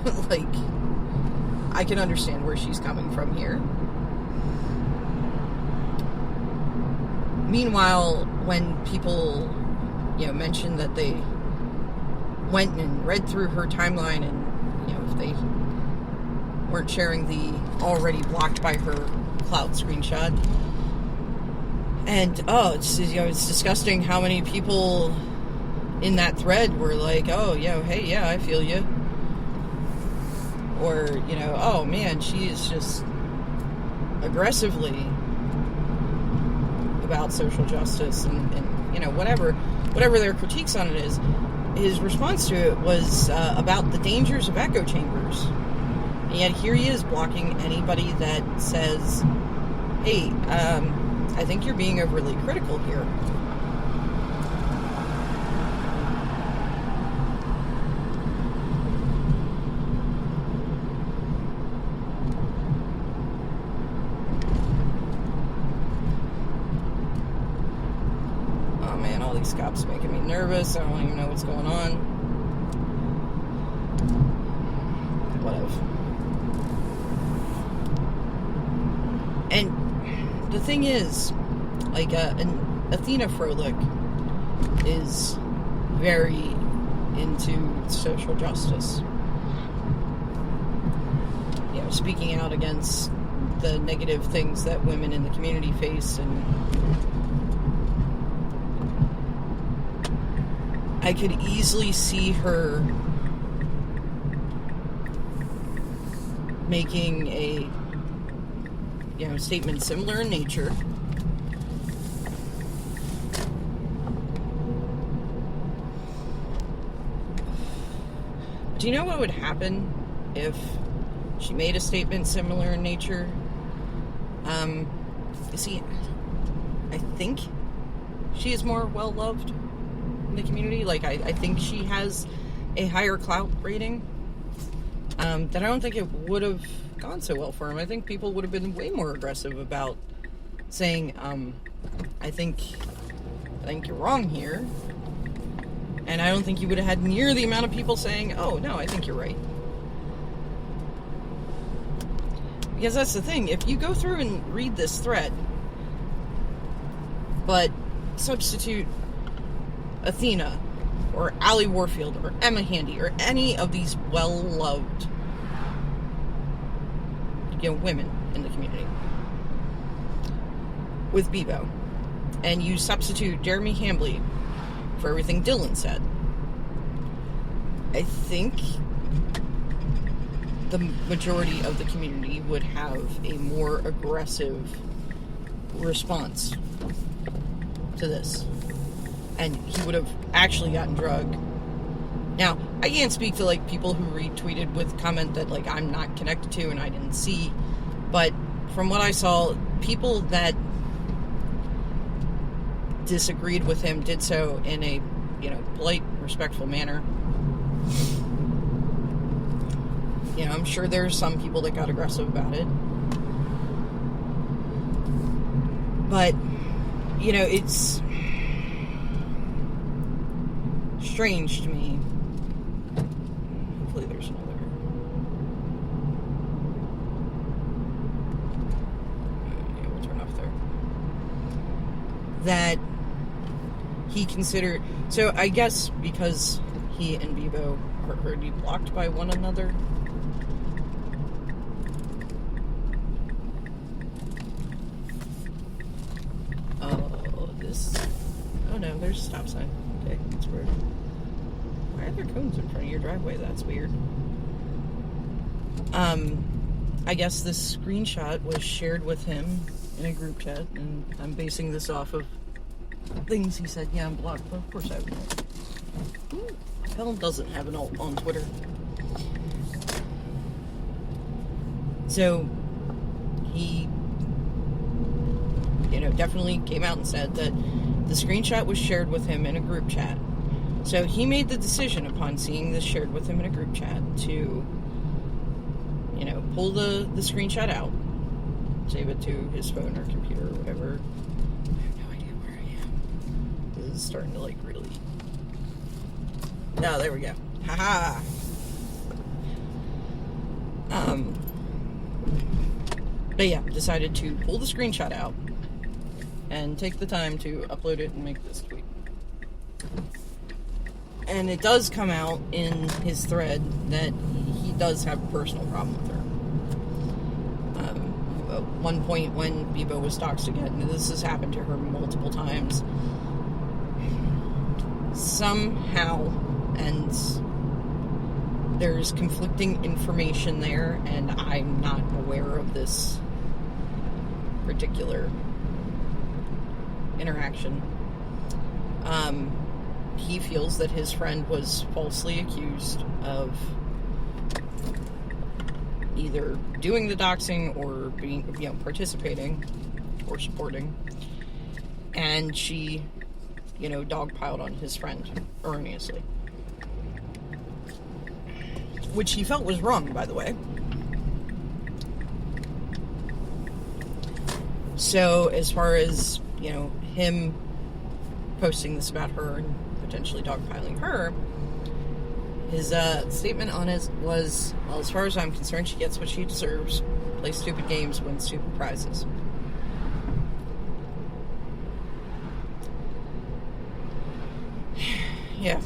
I can understand where she's coming from here. Meanwhile, when people, mention that they went and read through her timeline and, if they weren't sharing the already blocked by her clout screenshot. And, it's disgusting how many people in that thread were like, oh, hey, yeah, I feel you. Or, oh, man, she is just aggressively about social justice and whatever their critiques on it is. His response to it was about the dangers of echo chambers. And yet here he is blocking anybody that says, hey, I think you're being overly critical here. Oh man, all these cops making me nervous. I don't even know what's going on. Whatever. And the thing is, like, Athena Froelich is very into social justice. Speaking out against the negative things that women in the community face, and I could easily see her making a statement similar in nature. Do you know what would happen if she made a statement similar in nature? See, I think she is more well-loved in the community. Like, I think she has a higher clout rating. That I don't think it would have gone so well for him. I think people would have been way more aggressive about saying, I think you're wrong here. And I don't think you would have had near the amount of people saying, oh, no, I think you're right. Because that's the thing. If you go through and read this thread, but substitute Athena, or Allie Warfield, or Emma Handy, or any of these well-loved women in the community with Bebo, and you substitute Jeremy Hambley for everything Dylan said, I think the majority of the community would have a more aggressive response to this, and he would have actually gotten drugged. Now, I can't speak to, like, people who retweeted with comment that, like, I'm not connected to and I didn't see, but from what I saw, people that disagreed with him did so in a, polite, respectful manner. I'm sure there's some people that got aggressive about it. But, it's strange to me. Hopefully there's another. Yeah, we'll turn off there. That he considered. So I guess because he and Bebo are already blocked by one another. Oh no, there's a stop sign. Okay, that's weird. Why are there cones in front of your driveway? That's weird. I guess this screenshot was shared with him in a group chat, and I'm basing this off of things he said. Yeah, I'm blocked, but of course I have an alt. Helen doesn't have an alt on Twitter. So, he, definitely came out and said that the screenshot was shared with him in a group chat. So he made the decision upon seeing this shared with him in a group chat to, pull the screenshot out, save it to his phone or computer or whatever. I have no idea where I am. This is starting to, really... Oh, there we go. Haha! But yeah, decided to pull the screenshot out and take the time to upload it and make this tweet. And it does come out in his thread that he does have a personal problem with her. one point when Bebo was doxxed again, and this has happened to her multiple times, somehow, and there's conflicting information there, and I'm not aware of this particular interaction. He feels that his friend was falsely accused of either doing the doxing or being, participating or supporting, and she, dogpiled on his friend erroneously, which he felt was wrong, by the way. So as far as, him posting this about her and potentially dogpiling her, his statement on it was, well, as far as I'm concerned, she gets what she deserves. Play stupid games, win stupid prizes. Yeah.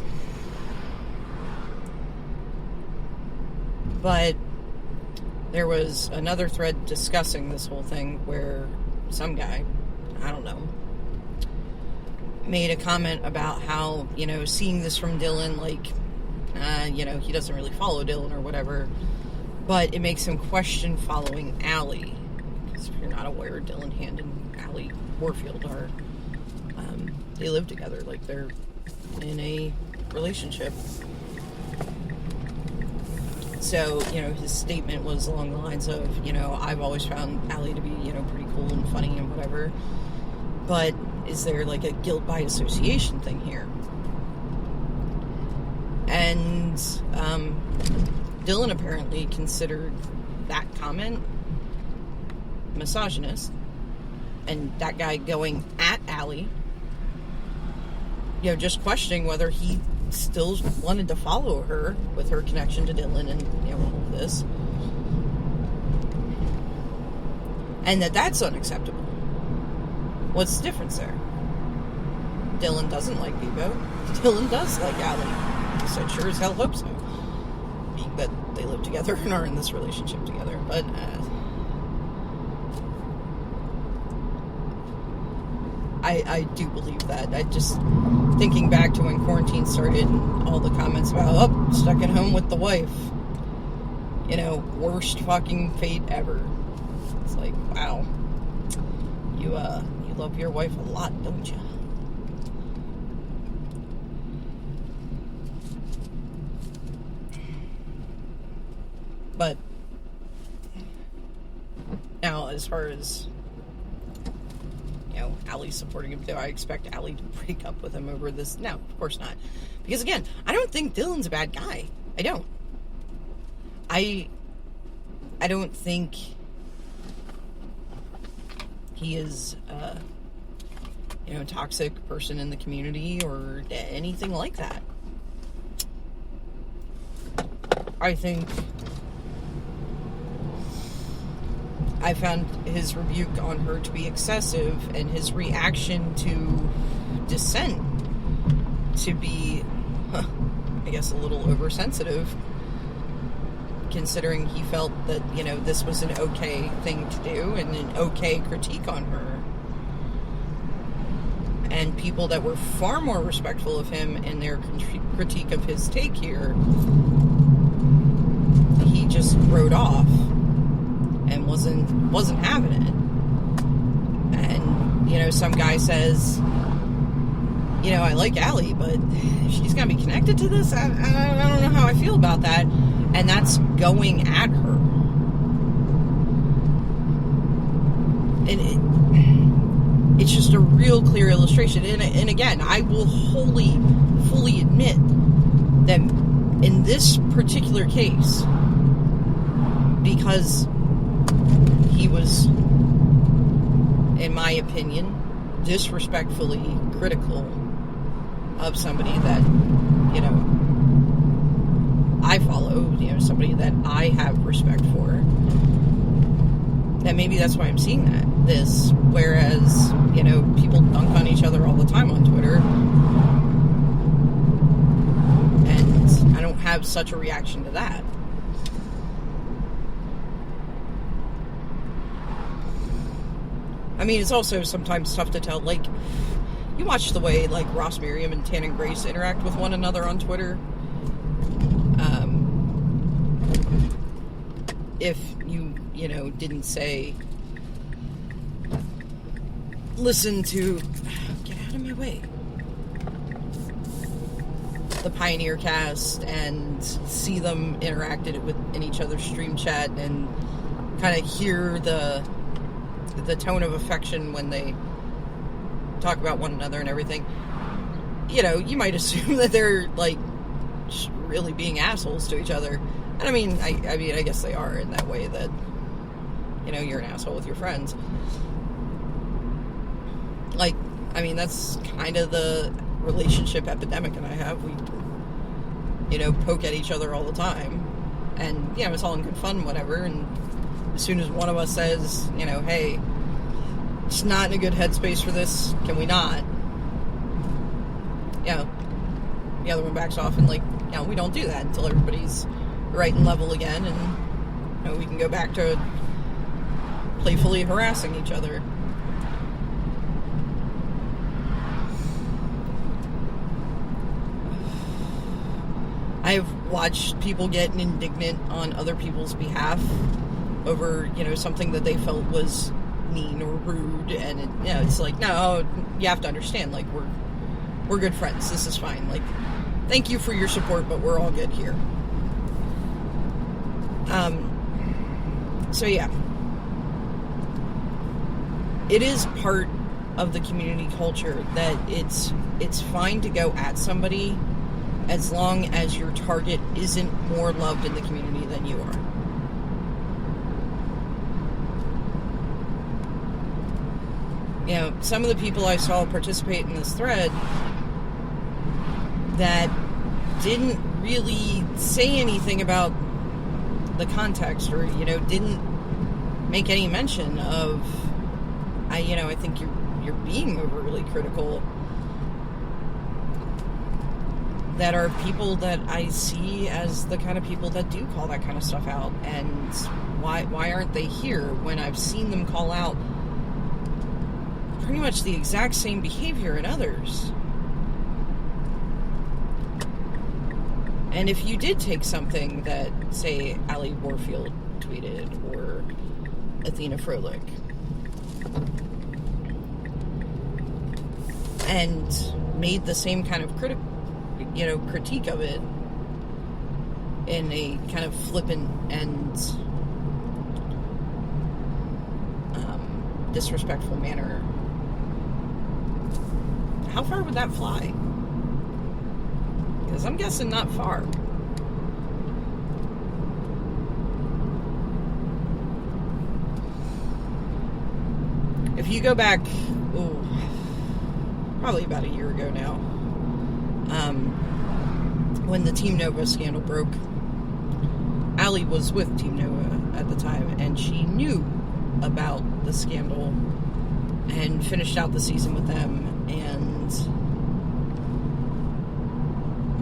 But there was another thread discussing this whole thing where some guy, I don't know, made a comment about how, seeing this from Dylan, like, he doesn't really follow Dylan or whatever, but it makes him question following Allie. Because if you're not aware, Dylan Hand and Allie Warfield are, they live together, like they're in a relationship. So, his statement was along the lines of, I've always found Allie to be, pretty cool and funny and whatever, but is there like a guilt by association thing here? And Dylan apparently considered that comment misogynist, and that guy going at Allie, just questioning whether he still wanted to follow her with her connection to Dylan and, all of this. And that's unacceptable. What's the difference there? Dylan doesn't like Bebo. Dylan does like Allie. He said sure as hell hope so. Being that they live together and are in this relationship together. But, I do believe that. I just, thinking back to when quarantine started and all the comments about, stuck at home with the wife. Worst fucking fate ever. It's like, wow. You love your wife a lot, don't you? But, now, as far as, Allie supporting him, do I expect Allie to break up with him over this? No, of course not. Because, again, I don't think Dylan's a bad guy. I don't. I don't think he is, a toxic person in the community or anything like that. I think I found his rebuke on her to be excessive, and his reaction to dissent to be, I guess, a little oversensitive, considering he felt that, this was an okay thing to do and an okay critique on her. And people that were far more respectful of him in their critique of his take here, he just wrote off and wasn't having it. And, some guy says, I like Allie, but she's gonna be connected to this? I don't know how I feel about that. And that's going at her. And it's just a real clear illustration. And again, I will fully admit that in this particular case, because he was, in my opinion, disrespectfully critical of somebody that, I follow, somebody that I have respect for, that maybe that's why I'm seeing this, whereas, people dunk on each other all the time on Twitter, and I don't have such a reaction to that. I mean, it's also sometimes tough to tell. Like, you watch the way, like, Ross Miriam and Tannen Grace interact with one another on Twitter. If you know, didn't say, listen to, get out of my way, the Pioneer cast, and see them interacted in each other's stream chat, and kind of hear the tone of affection when they talk about one another and everything, you know, you might assume that they're, like, really being assholes to each other. And I mean, I guess they are in that way, that, you know, you're an asshole with your friends. Like, I mean, that's kind of the relationship epidemic and I have. We, you know, poke at each other all the time. And, you know, it's all in good fun, whatever. And as soon as one of us says, you know, hey, just not in a good headspace for this, can we not? You know, the other one backs off and, like, you know, we don't do that until everybody's right and level again, and, you know, we can go back to playfully harassing each other. I've watched people get indignant on other people's behalf over, you know, something that they felt was mean or rude, and it, you know, it's like, no, you have to understand, like, we're good friends, this is fine, like, thank you for your support, but we're all good here. So yeah, it is part of the community culture that it's fine to go at somebody as long as your target isn't more loved in the community than you are. You know, some of the people I saw participate in this thread that didn't really say anything about the context, or, you know, didn't make any mention of, I think you're being overly critical, that are people that I see as the kind of people that do call that kind of stuff out. And why aren't they here when I've seen them call out pretty much the exact same behavior in others? And if you did take something that, say, Allie Warfield tweeted, or Athena Froelich, and made the same kind of critique of it in a kind of flippant and disrespectful manner, how far would that fly? Because I'm guessing not far. If you go back, probably about a year ago now, when the Team Nova scandal broke, Allie was with Team Nova at the time, and she knew about the scandal and finished out the season with them. And,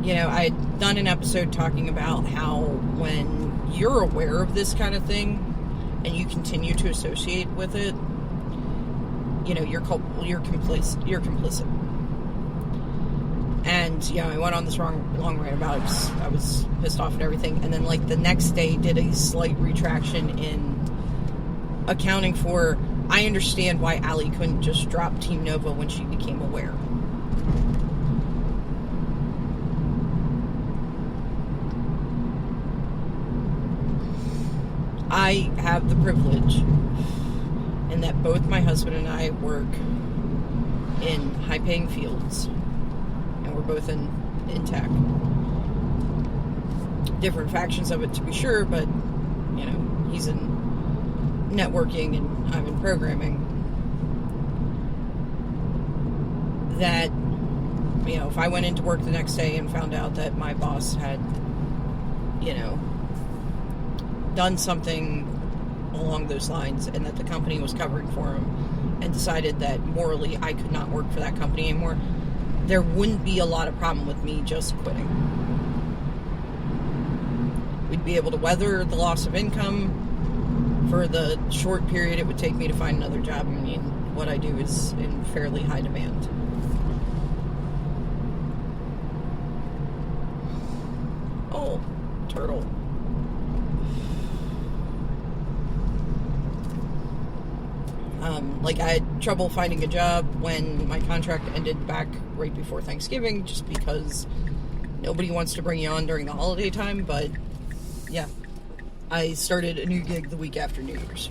you know, I had done an episode talking about how when you're aware of this kind of thing and you continue to associate with it, you know, you're complicit. And, you know, I went on this long rant about it. I was pissed off and everything. And then, like, the next day did a slight retraction in accounting for, I understand why Allie couldn't just drop Team Nova when she became aware. I have the privilege in that both my husband and I work in high-paying fields, and we're both in tech. Different factions of it, to be sure, but, you know, he's in networking and I'm in programming. That, you know, if I went into work the next day and found out that my boss had, you know, done something along those lines, and that the company was covering for him, and decided that morally I could not work for that company anymore, there wouldn't be a lot of problem with me just quitting. We'd be able to weather the loss of income for the short period it would take me to find another job. I mean, what I do is in fairly high demand. Oh, turtle. Like, I had trouble finding a job when my contract ended back right before Thanksgiving, just because nobody wants to bring you on during the holiday time, but yeah. I started a new gig the week after New Year's.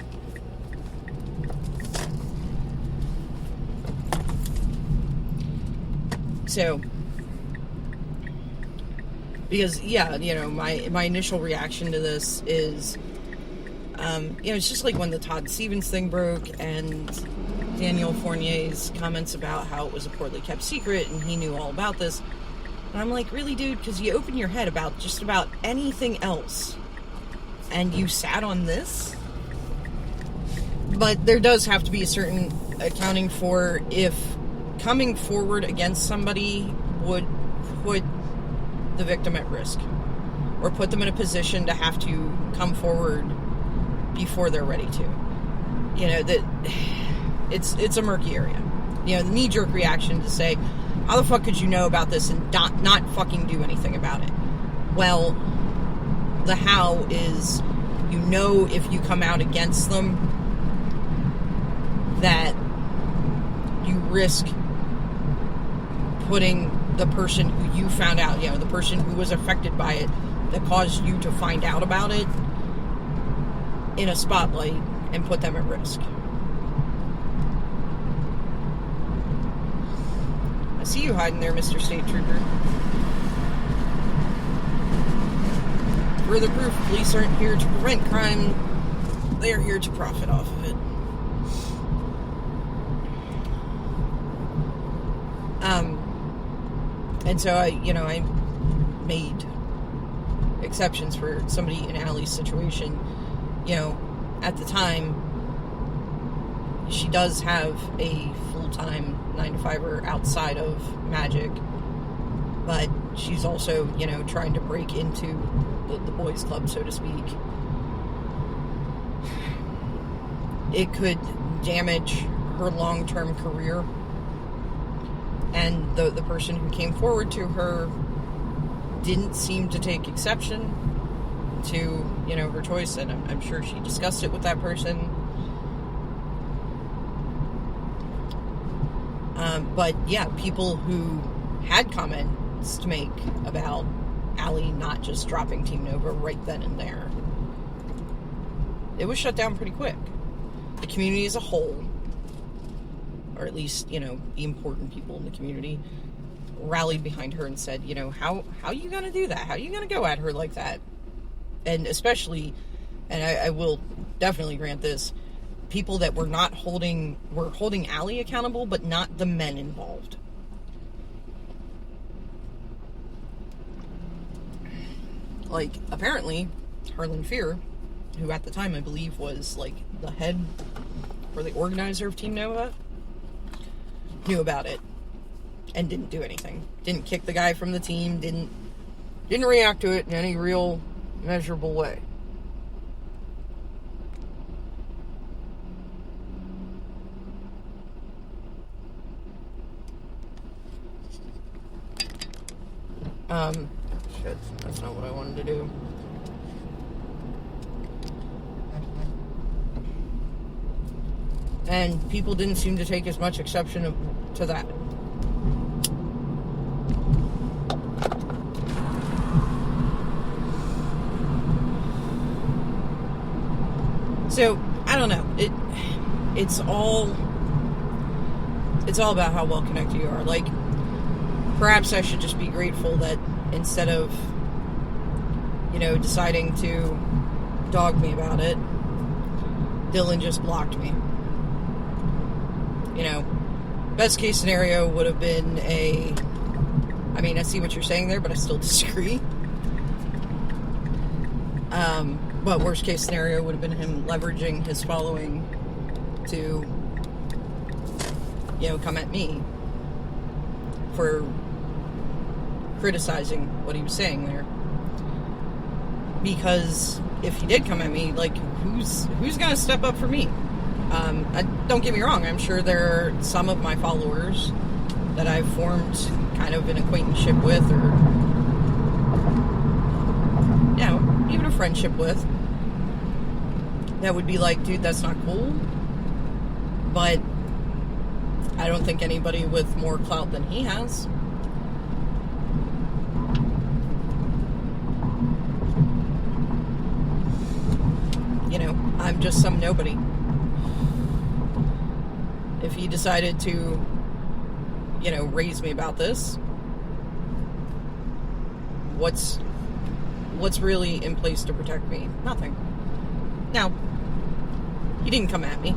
So, because, yeah, you know, my initial reaction to this is, you know, it's just like when the Todd Stevens thing broke and Daniel Fournier's comments about how it was a poorly kept secret and he knew all about this. And I'm like, really, dude? Because you open your head about just about anything else and you sat on this? But there does have to be a certain accounting for if coming forward against somebody would put the victim at risk or put them in a position to have to come forward before they're ready to. You know, that it's a murky area. You know, the knee-jerk reaction to say, how the fuck could you know about this and not fucking do anything about it? Well, the how is, you know, if you come out against them, that you risk putting the person who you found out, you know, the person who was affected by it, that caused you to find out about it, in a spotlight and put them at risk. I see you hiding there, Mr. State Trooper. Further proof, police aren't here to prevent crime. They are here to profit off of it. And so I made exceptions for somebody in Allie's situation. You know, at the time, she does have a full-time 9-to-5er outside of Magic, but she's also, you know, trying to break into the boys' club, so to speak. It could damage her long-term career, and the person who came forward to her didn't seem to take exception to, you know, her choice, and I'm sure she discussed it with that person. But yeah, people who had comments to make about Allie not just dropping Team Nova right then and there, it was shut down pretty quick. The community as a whole, or at least, you know, the important people in the community, rallied behind her and said, you know, how are you going to do that? How are you going to go at her like that? And especially, and I will definitely grant this, people that were holding Allie accountable, but not the men involved. Like, apparently, Harlan Fear, who at the time I believe was like the head or the organizer of Team Nova, knew about it and didn't do anything. Didn't kick the guy from the team, didn't react to it in any real measurable way. Shit, that's not what I wanted to do. And people didn't seem to take as much exception to that. So, I don't know. It's all about how well connected you are. Like, perhaps I should just be grateful that instead of, you know, deciding to dog me about it, Dylan just blocked me. You know, best case scenario would have been I mean, I see what you're saying there, but I still disagree. But worst case scenario would have been him leveraging his following to, you know, come at me for criticizing what he was saying there. Because if he did come at me, like, who's gonna step up for me? Don't get me wrong, I'm sure there are some of my followers that I've formed kind of an acquaintanceship with, or, you know, even a friendship with, that would be like, dude, that's not cool. But I don't think anybody with more clout than he has. You know, I'm just some nobody. If he decided to, you know, raise me about this, what's really in place to protect me? Nothing. Now, he didn't come at me.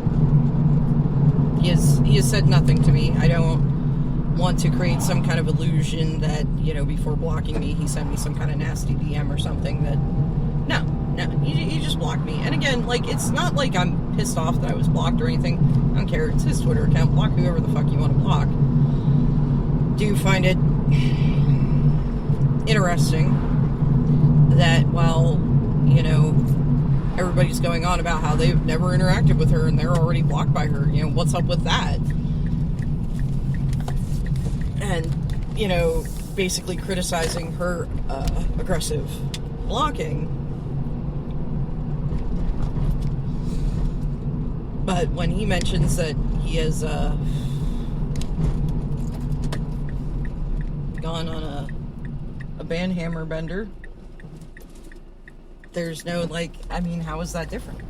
He has said nothing to me. I don't want to create some kind of illusion that, you know, before blocking me, he sent me some kind of nasty DM or something. That no, he just blocked me. And again, like, it's not like I'm pissed off that I was blocked or anything. I don't care. It's his Twitter account. Block whoever the fuck you want to block. Do find it interesting that while, you know, everybody's going on about how they've never interacted with her and they're already blocked by her, you know, what's up with that? And, you know, basically criticizing her aggressive blocking. But when he mentions that he has gone on a banhammer bender, there's no, like, I mean, how is that different?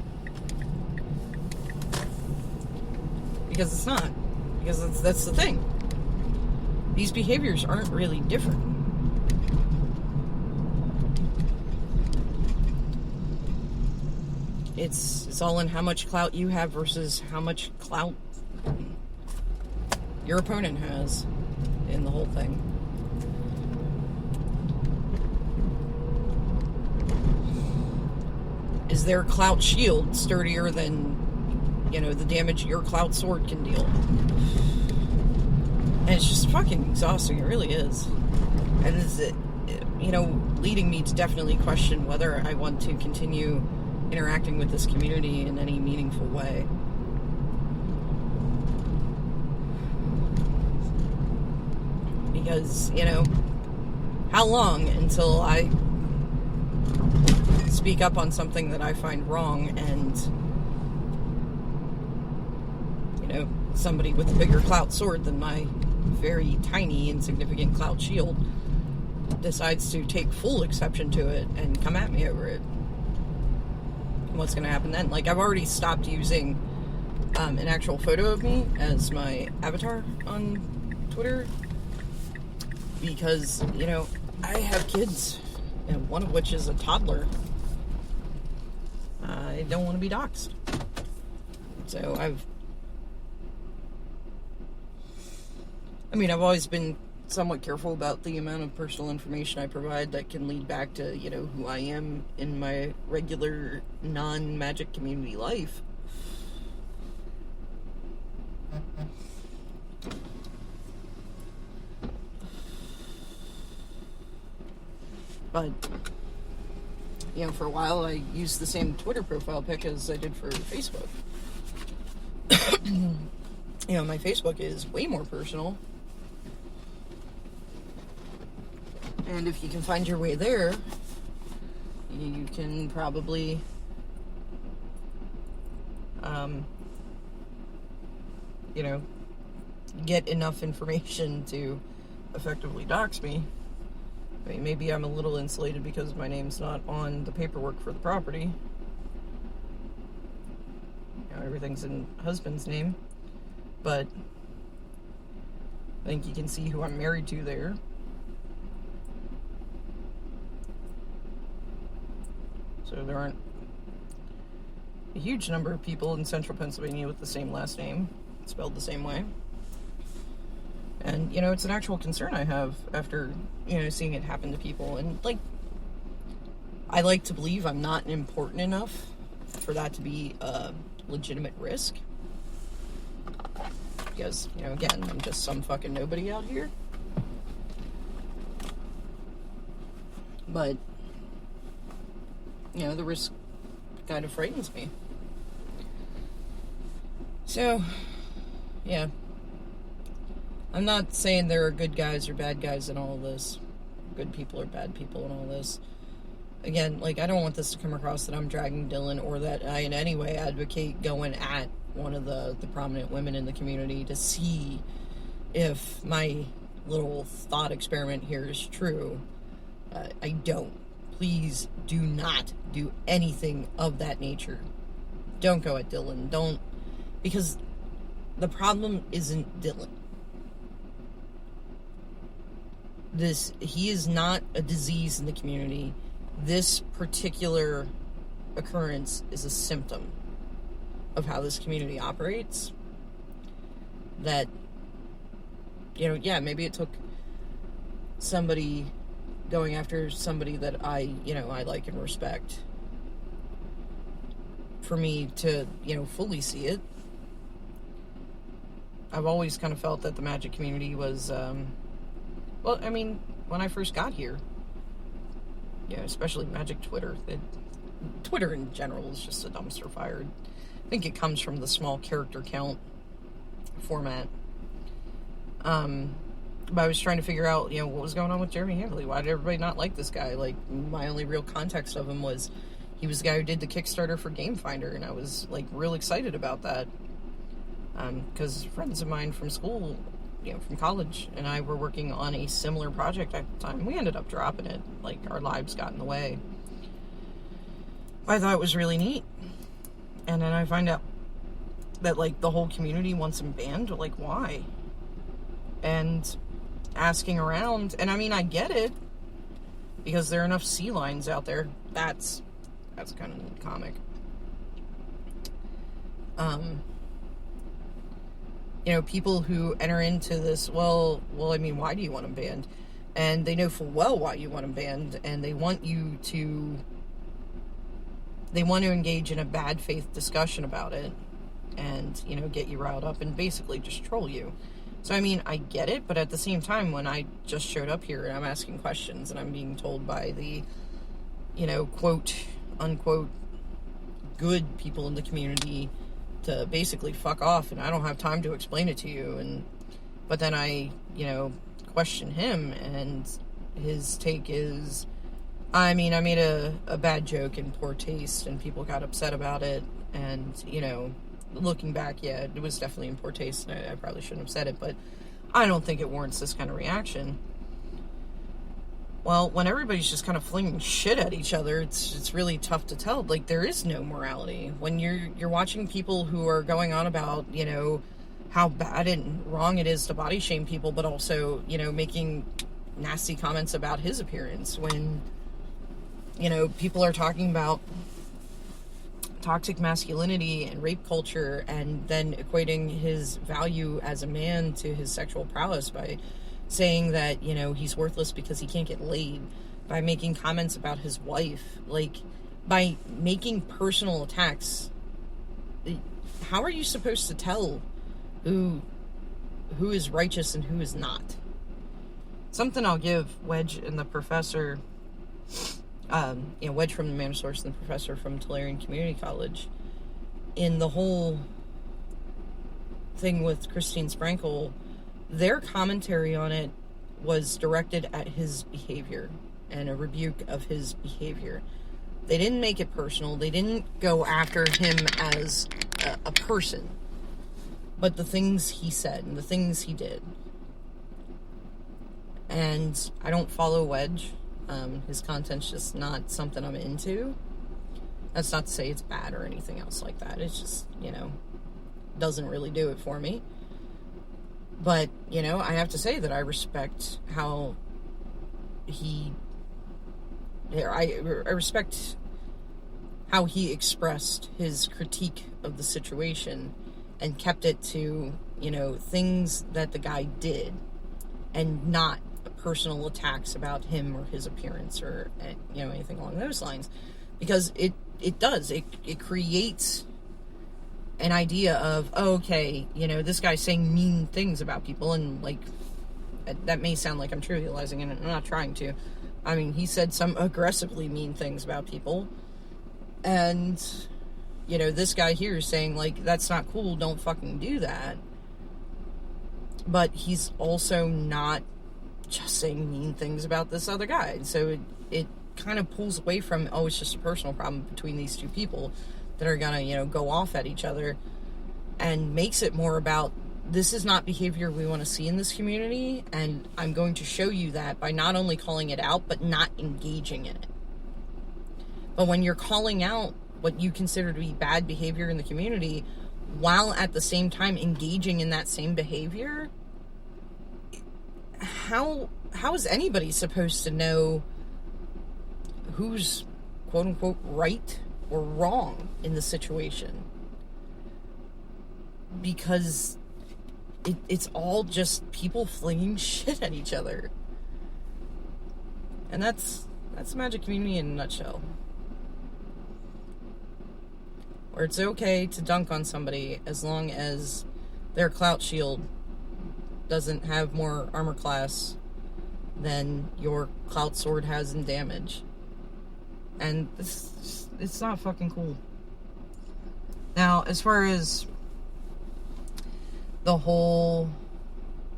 Because it's not. Because that's the thing. These behaviors aren't really different. It's all in how much clout you have versus how much clout your opponent has in the whole thing. Is their clout shield sturdier than, you know, the damage your clout sword can deal? And it's just fucking exhausting. It really is. And it's, you know, leading me to definitely question whether I want to continue interacting with this community in any meaningful way. Because, you know, how long until I speak up on something that I find wrong and, you know, somebody with a bigger clout sword than my very tiny, insignificant clout shield decides to take full exception to it and come at me over it? What's going to happen then? Like, I've already stopped using an actual photo of me as my avatar on Twitter because, you know, I have kids, and one of which is a toddler. I don't want to be doxxed. So I've always been somewhat careful about the amount of personal information I provide that can lead back to, you know, who I am in my regular non-magic community life. But, you know, for a while I used the same Twitter profile pic as I did for Facebook. You know, my Facebook is way more personal. And if you can find your way there, you can probably you know, get enough information to effectively dox me. I mean, maybe I'm a little insulated because my name's not on the paperwork for the property. You know, everything's in husband's name. But I think you can see who I'm married to there. So there aren't a huge number of people in central Pennsylvania with the same last name, spelled the same way. And, you know, it's an actual concern I have after, you know, seeing it happen to people. And, like, I like to believe I'm not important enough for that to be a legitimate risk. Because, you know, again, I'm just some fucking nobody out here. But, you know, the risk kind of frightens me. So, yeah. I'm not saying there are good guys or bad guys in all of this. Good people or bad people in all this. Again, like, I don't want this to come across that I'm dragging Dylan or that I in any way advocate going at one of the prominent women in the community to see if my little thought experiment here is true. I don't. Please do not do anything of that nature. Don't go at Dylan. Don't. Because the problem isn't Dylan. He is not a disease in the community. This particular occurrence is a symptom of how this community operates. That, yeah, maybe it took somebody going after somebody that I like and respect for me to, fully see it. I've always kind of felt that the Magic community was, when I first got here, especially Magic Twitter, Twitter in general is just a dumpster fire. I think it comes from the small character count format. But I was trying to figure out, what was going on with Jeremy Handley. Why did everybody not like this guy? Like, my only real context of him was he was the guy who did the Kickstarter for Game Finder, and I was, real excited about that. Because friends of mine from school, from college, and I were working on a similar project at the time. We ended up dropping it. Our lives got in the way. I thought it was really neat. And then I find out that, the whole community wants him banned. Why? And asking around, and I get it, because there are enough sea lions out there. That's kind of a neat comic. People who enter into this, why do you want them banned? And they know full well why you want them banned, and they want to engage in a bad faith discussion about it, and, get you riled up and basically just troll you. So, I get it, but at the same time, when I just showed up here and I'm asking questions and I'm being told by the, quote, unquote, good people in the community to basically fuck off, and I don't have time to explain it to you, but then I, question him, and his take is, I made a bad joke in poor taste, and people got upset about it, and, looking back, yeah, it was definitely in poor taste, and I probably shouldn't have said it, but I don't think it warrants this kind of reaction. Well, when everybody's just kind of flinging shit at each other, it's really tough to tell. There is no morality. When you're watching people who are going on about, how bad and wrong it is to body shame people, but also, making nasty comments about his appearance. When, people are talking about toxic masculinity and rape culture, and then equating his value as a man to his sexual prowess by saying that, he's worthless because he can't get laid, by making comments about his wife, by making personal attacks. How are you supposed to tell who is righteous and who is not? Something I'll give Wedge and the Professor, Wedge from the Manosaurus and the Professor from Tolarian Community College, in the whole thing with Christine Sprankle, their commentary on it was directed at his behavior and a rebuke of his behavior. They didn't make it personal. They didn't go after him as a person, but the things he said and the things he did. And I don't follow Wedge. His content's just not something I'm into. That's not to say it's bad or anything else like that. It's just, doesn't really do it for me. But, I have to say that I respect how I respect how he expressed his critique of the situation and kept it to, things that the guy did, and not personal attacks about him or his appearance or, anything along those lines. Because it creates an idea of, this guy's saying mean things about people, and, that may sound like I'm trivializing, and I'm not trying to. He said some aggressively mean things about people, and, you know, this guy here is saying, like, that's not cool, don't fucking do that. But he's also not just saying mean things about this other guy. So it kind of pulls away from, oh, it's just a personal problem between these two people that are gonna, you know, go off at each other, and makes it more about, this is not behavior we want to see in this community, and I'm going to show you that by not only calling it out, but not engaging in it. But when you're calling out what you consider to be bad behavior in the community, while at the same time engaging in that same behavior, how is anybody supposed to know who's quote-unquote right or wrong in the situation? Because it's all just people flinging shit at each other. And that's the Magic community in a nutshell. Where it's okay to dunk on somebody as long as their clout shield doesn't have more armor class than your clout sword has in damage. And it's not fucking cool. Now, as far as the whole,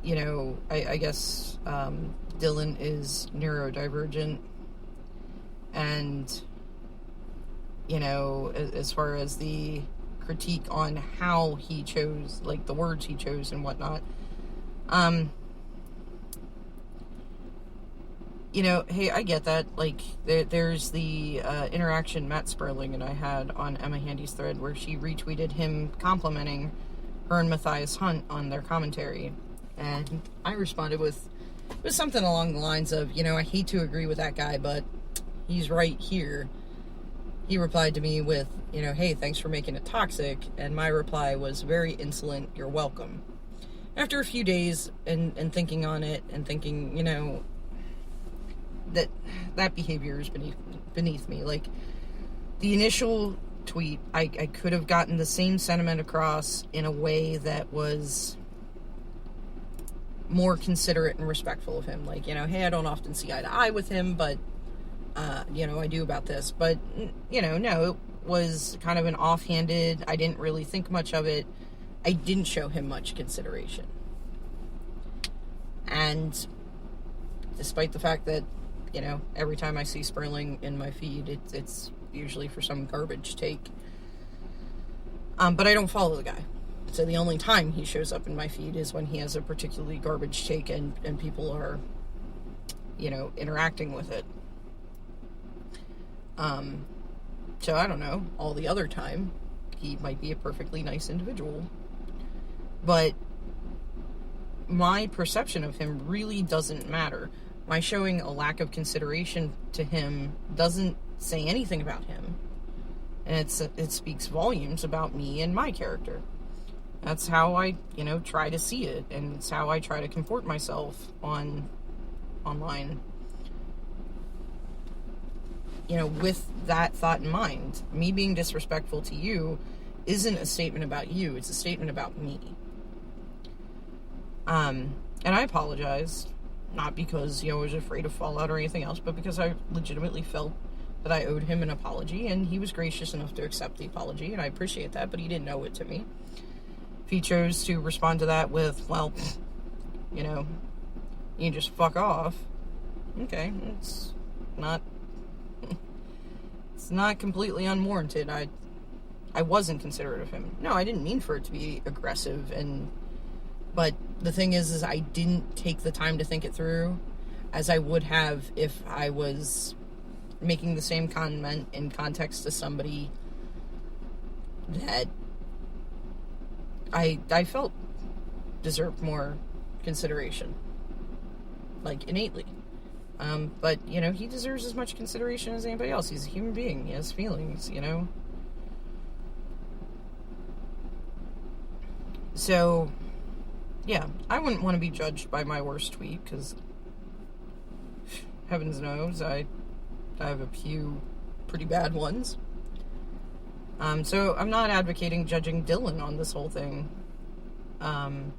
you know, I guess Dylan is neurodivergent, and, you know, as far as the critique on how he chose, like, the words he chose and whatnot, you know, hey, I get that. Like, there's the interaction Matt Sperling and I had on Emma Handy's thread where she retweeted him complimenting her and Matthias Hunt on their commentary, and I responded with something along the lines of, you know, I hate to agree with that guy, but he's right here. He replied to me with, you know, hey, thanks for making it toxic, and my reply was very insolent, you're welcome. After a few days and thinking on it and thinking, you know, that behavior is beneath me. Like, the initial tweet, I could have gotten the same sentiment across in a way that was more considerate and respectful of him. Like, you know, hey, I don't often see eye to eye with him, but, you know, I do about this. But, you know, no, it was kind of an offhanded, I didn't really think much of it. I didn't show him much consideration. And despite the fact that, you know, every time I see Sperling in my feed, it's usually for some garbage take. But I don't follow the guy. So the only time he shows up in my feed is when he has a particularly garbage take and people are, you know, interacting with it. So I don't know, all the other time, he might be a perfectly nice individual. But my perception of him really doesn't matter. My showing a lack of consideration to him doesn't say anything about him. And it speaks volumes about me and my character. That's how I, you know, try to see it, and it's how I try to comport myself online. You know, with that thought in mind, me being disrespectful to you isn't a statement about you, it's a statement about me. And I apologized, not because, you know, I was afraid of fallout or anything else, but because I legitimately felt that I owed him an apology, and he was gracious enough to accept the apology, and I appreciate that, but he didn't owe it to me. If he chose to respond to that with, well, you know, you can just fuck off, okay, it's not completely unwarranted. I wasn't considerate of him. No, I didn't mean for it to be aggressive, but the thing is I didn't take the time to think it through as I would have if I was making the same comment in context to somebody that I felt deserved more consideration, like, innately. But, you know, he deserves as much consideration as anybody else. He's a human being. He has feelings, you know? So, yeah, I wouldn't want to be judged by my worst tweet, because heavens knows I have a few pretty bad ones. So I'm not advocating judging Dylan on this whole thing. But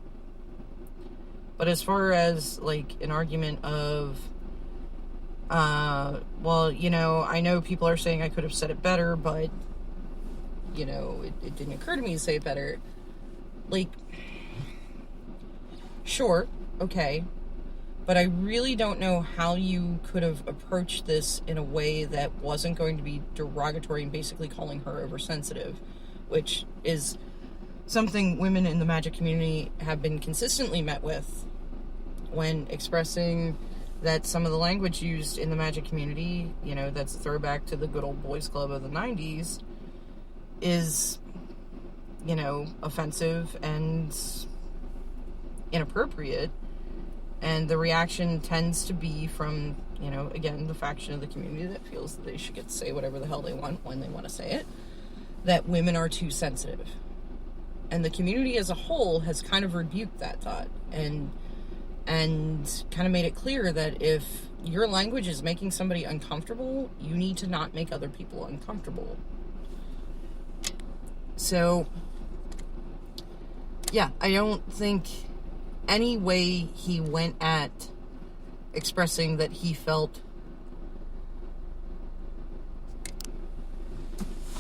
as far as, like, an argument of, well, you know, I know people are saying I could have said it better, but it didn't occur to me to say it better. Like, sure, okay, but I really don't know how you could have approached this in a way that wasn't going to be derogatory and basically calling her oversensitive, which is something women in the Magic community have been consistently met with when expressing that some of the language used in the Magic community, that's a throwback to the good old boys club of the 90s, is, offensive and inappropriate. And the reaction tends to be from, again, the faction of the community that feels that they should get to say whatever the hell they want when they want to say it, that women are too sensitive. And the community as a whole has kind of rebuked that thought and kind of made it clear that if your language is making somebody uncomfortable, you need to not make other people uncomfortable. So, yeah, I don't think any way he went at expressing that he felt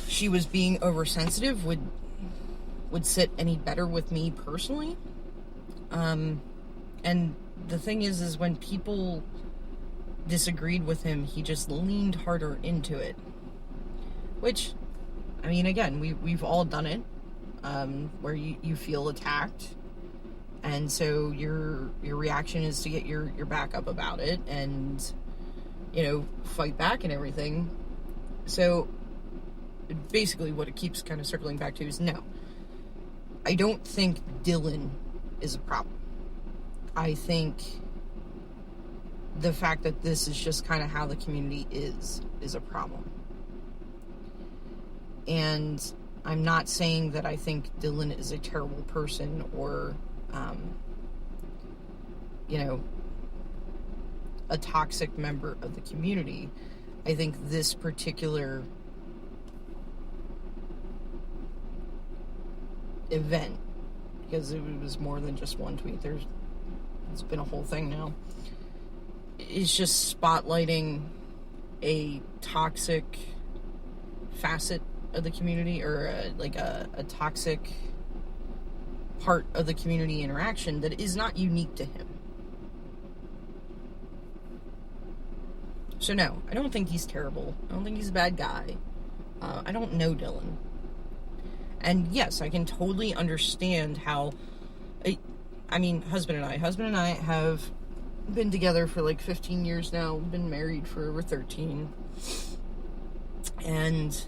she was being oversensitive would sit any better with me personally. And the thing is when people disagreed with him, he just leaned harder into it. Which, I mean, again, we've all done it, where you feel attacked, and so your reaction is to get your back up about it and, fight back and everything. So, basically what it keeps kind of circling back to is no. I don't think Dylan is a problem. I think the fact that this is just kind of how the community is a problem. And I'm not saying that I think Dylan is a terrible person or, a toxic member of the community. I think this particular event, because it was more than just one tweet, it's been a whole thing now, is just spotlighting a toxic facet of the community, or a toxic part of the community interaction that is not unique to him. So no, I don't think he's terrible. I don't think he's a bad guy. I don't know Dylan. And yes, I can totally understand how, husband and I have been together for like 15 years now, been married for over 13. And,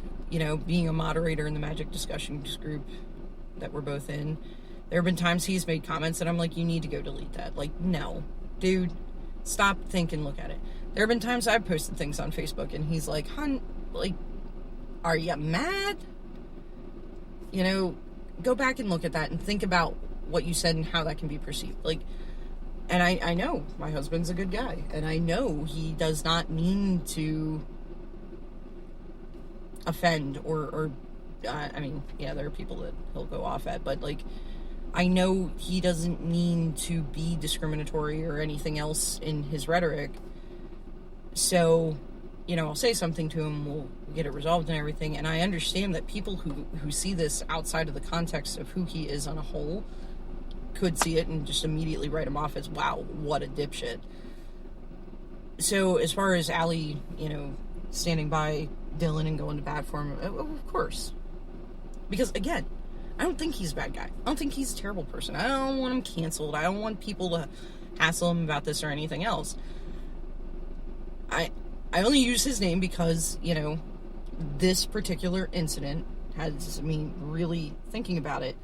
being a moderator in the Magic discussions group that we're both in, there have been times he's made comments that I'm like, you need to go delete that. Like, no, dude, stop, think, and look at it. There have been times I've posted things on Facebook and he's like, hun, like, are you mad? Go back and look at that and think about what you said and how that can be perceived. Like, and I know my husband's a good guy, and I know he does not mean to offend or there are people that he'll go off at, but like, I know he doesn't mean to be discriminatory or anything else in his rhetoric. So, I'll say something to him, we'll get it resolved and everything, and I understand that people who see this outside of the context of who he is on a whole could see it and just immediately write him off as, wow, what a dipshit. So, as far as Allie, standing by Dylan and going to bat for him, of course. Because, again, I don't think he's a bad guy. I don't think he's a terrible person. I don't want him canceled. I don't want people to hassle him about this or anything else. I only use his name because, this particular incident has me really thinking about it.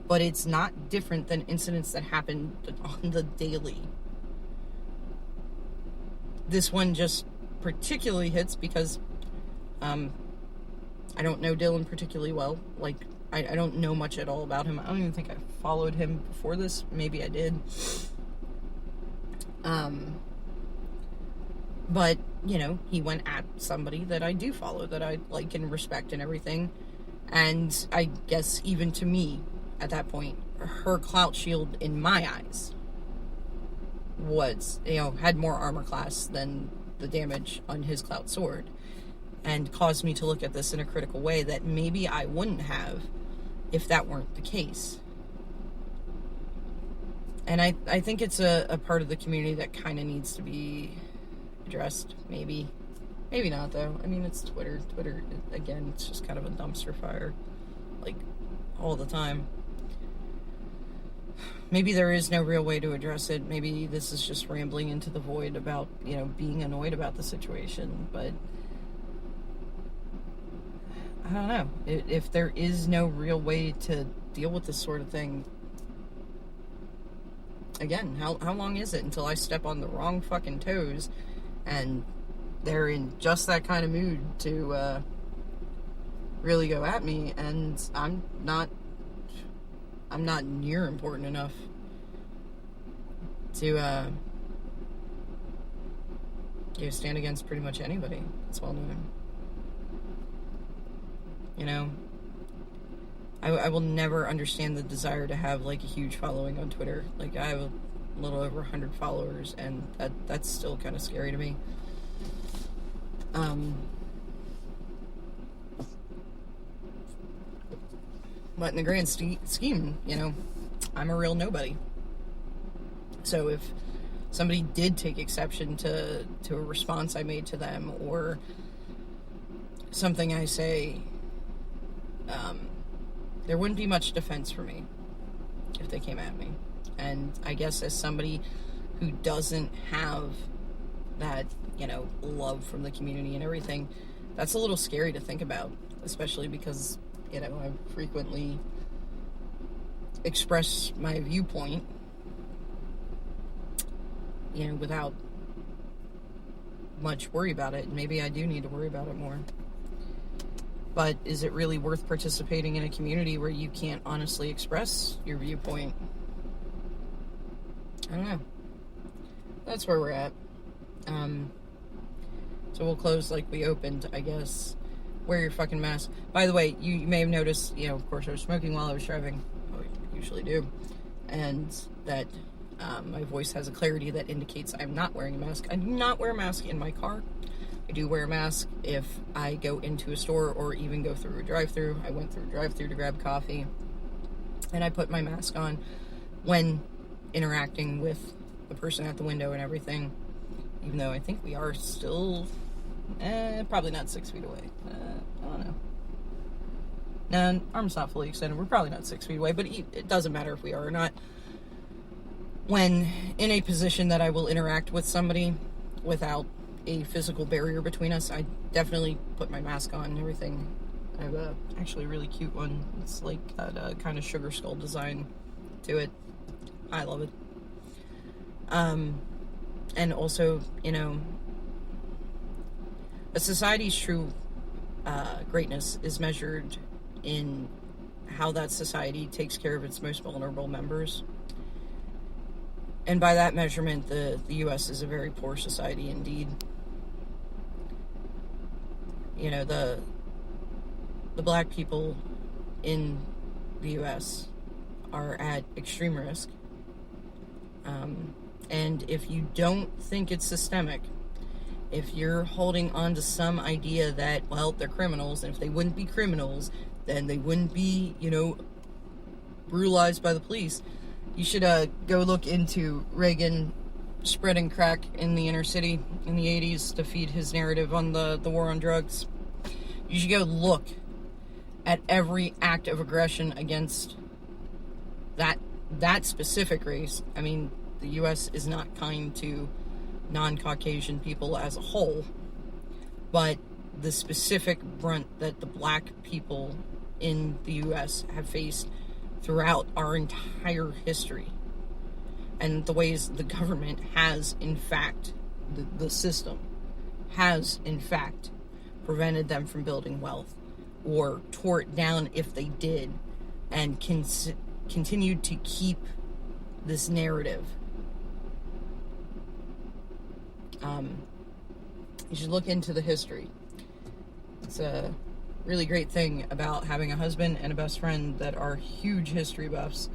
But it's not different than incidents that happen on the daily. This one just particularly hits because I don't know Dylan particularly well. Like, I don't know much at all about him. I don't even think I followed him before this. Maybe I did. But, he went at somebody that I do follow, that I like and respect and everything. And I guess even to me, at that point, her clout shield in my eyes was, had more armor class than the damage on his clout sword. and caused me to look at this in a critical way that maybe I wouldn't have if that weren't the case. And I think it's a part of the community that kind of needs to be addressed, maybe. Maybe not, though. I mean, it's Twitter. Twitter, again, it's just kind of a dumpster fire, like, all the time. Maybe there is no real way to address it. Maybe this is just rambling into the void about, being annoyed about the situation. But I don't know. If there is no real way to deal with this sort of thing, again, how long is it until I step on the wrong fucking toes and they're in just that kind of mood to really go at me, and I'm not near important enough to stand against pretty much anybody. It's well known. I will never understand the desire to have like a huge following on Twitter. Like, I have a little over 100 followers, and that's still kind of scary to me. But in the grand scheme, I'm a real nobody. So if somebody did take exception to a response I made to them, or something I say, there wouldn't be much defense for me if they came at me. And I guess as somebody who doesn't have that, love from the community and everything, that's a little scary to think about, especially because, I frequently express my viewpoint, without much worry about it. Maybe I do need to worry about it more. But is it really worth participating in a community where you can't honestly express your viewpoint? I don't know. That's where we're at. So we'll close like we opened, I guess. Wear your fucking mask. By the way, you may have noticed, of course I was smoking while I was driving. I usually do. And that my voice has a clarity that indicates I'm not wearing a mask. I do not wear a mask in my car. I do wear a mask if I go into a store or even go through a drive-thru. I went through a drive-thru to grab coffee. And I put my mask on when interacting with the person at the window and everything. Even though I think we are still probably not 6 feet away. I don't know. No, arm's not fully extended. We're probably not 6 feet away, but it doesn't matter if we are or not. When in a position that I will interact with somebody without a physical barrier between us, I definitely put my mask on and everything. I have actually a really cute one. It's like that kind of sugar skull design to it. I love it. And also, a society's true greatness is measured in how that society takes care of its most vulnerable members. And by that measurement, the U.S. is a very poor society indeed. The black people in the U.S. are at extreme risk. And if you don't think it's systemic, if you're holding on to some idea that, well, they're criminals, and if they wouldn't be criminals, then they wouldn't be, brutalized by the police, you should go look into Reagan spreading crack in the inner city in the 80s to feed his narrative on the war on drugs. You should go look at every act of aggression against that specific race. I mean, the U.S. is not kind to non-Caucasian people as a whole, but the specific brunt that the black people in the U.S. have faced throughout our entire history, and the ways the government has, in fact, the system has, in fact, prevented them from building wealth, or tore it down if they did, and continued to keep this narrative. You should look into the history. It's a really great thing about having a husband and a best friend that are huge history buffs,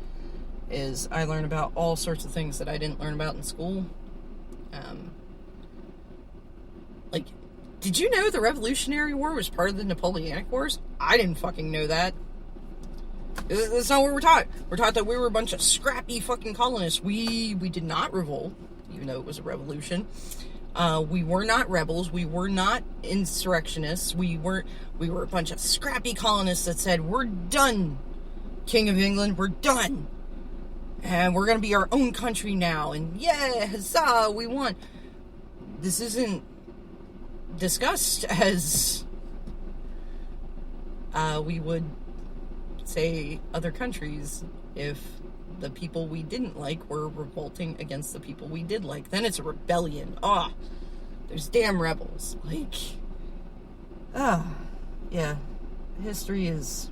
is I learn about all sorts of things that I didn't learn about in school. Like, Did you know the Revolutionary War was part of the Napoleonic Wars? I didn't fucking know that. That's not what we're taught. We're taught that we were a bunch of scrappy fucking colonists. We did not revolt, even though it was a revolution. We were not rebels. We were not insurrectionists. We were a bunch of scrappy colonists that said, we're done, King of England, we're done. And we're going to be our own country now. And yeah, huzzah, we won. This isn't discussed as we would say other countries if the people we didn't like were revolting against the people we did like. Then it's a rebellion. There's damn rebels. Yeah. History is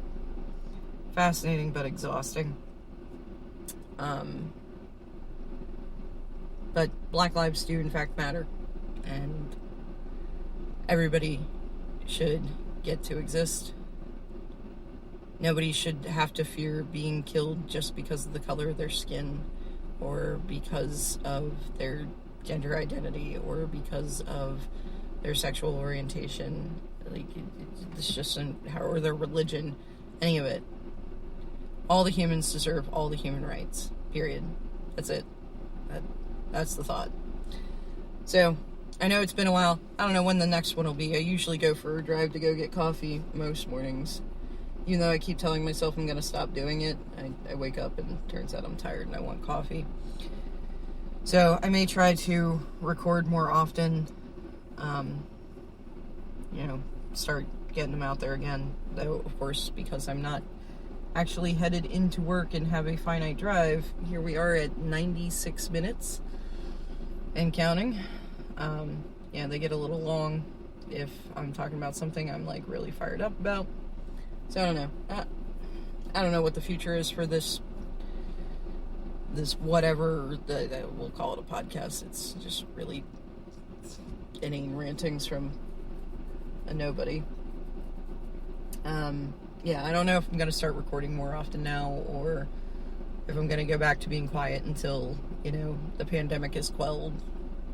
fascinating but exhausting. But Black lives do in fact matter. And everybody should get to exist. Nobody should have to fear being killed just because of the color of their skin, or because of their gender identity, or because of their sexual orientation. It's just or their religion, any of it. All the humans deserve all the human rights. Period. That's it. That's the thought. So, I know it's been a while. I don't know when the next one will be. I usually go for a drive to go get coffee most mornings. Even though I keep telling myself I'm going to stop doing it, I wake up and it turns out I'm tired and I want coffee. So I may try to record more often, start getting them out there again. Though, of course, because I'm not actually headed into work and have a finite drive, here we are at 96 minutes and counting. They get a little long if I'm talking about something I'm really fired up about. So I don't know. I don't know what the future is for this whatever we'll call it a podcast. It's just really inane rantings from a nobody. I don't know if I'm going to start recording more often now, or if I'm going to go back to being quiet until the pandemic is quelled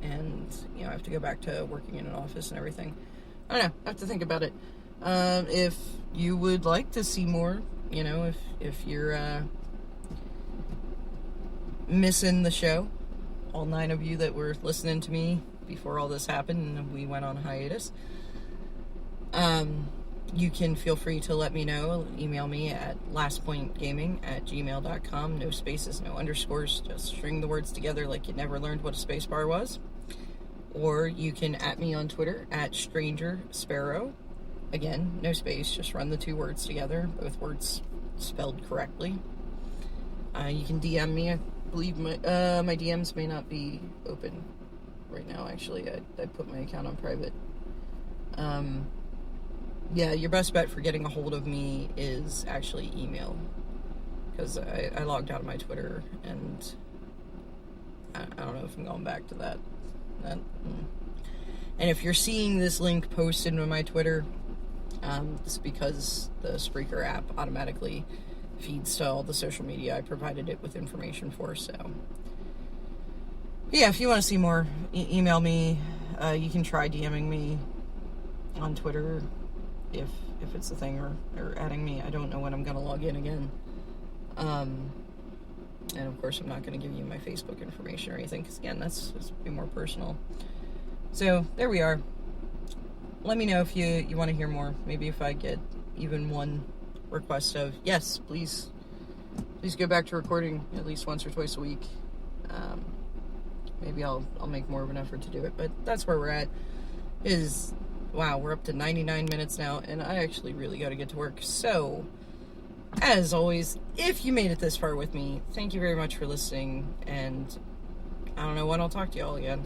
and I have to go back to working in an office and everything. I don't know. I have to think about it. If you would like to see more, if you're missing the show, all 9 of you that were listening to me before all this happened and we went on hiatus, you can feel free to let me know. Email me at lastpointgaming@gmail.com. No spaces, no underscores, just string the words together like you never learned what a space bar was. Or you can @ me on Twitter @StrangerSparrow. Again, no space, just run the 2 words together, both words spelled correctly. You can DM me. I believe my DMs may not be open right now, actually. I put my account on private. Your best bet for getting a hold of me is actually email, because I logged out of my Twitter, and I don't know if I'm going back to that. And if you're seeing this link posted on my Twitter, it's because the Spreaker app automatically feeds to all the social media I provided it with information for. So, if you want to see more, email me. You can try DMing me on Twitter if it's a thing, or adding me. I don't know when I'm going to log in again. And of course, I'm not going to give you my Facebook information or anything, because again, that's just be more personal. So, there we are. Let me know if you want to hear more. Maybe if I get even one request of, yes, please go back to recording at least once or twice a week. Maybe I'll make more of an effort to do it. But that's where we're at. Wow, we're up to 99 minutes now, and I actually really got to get to work. So, as always, if you made it this far with me, thank you very much for listening, and I don't know when I'll talk to y'all again.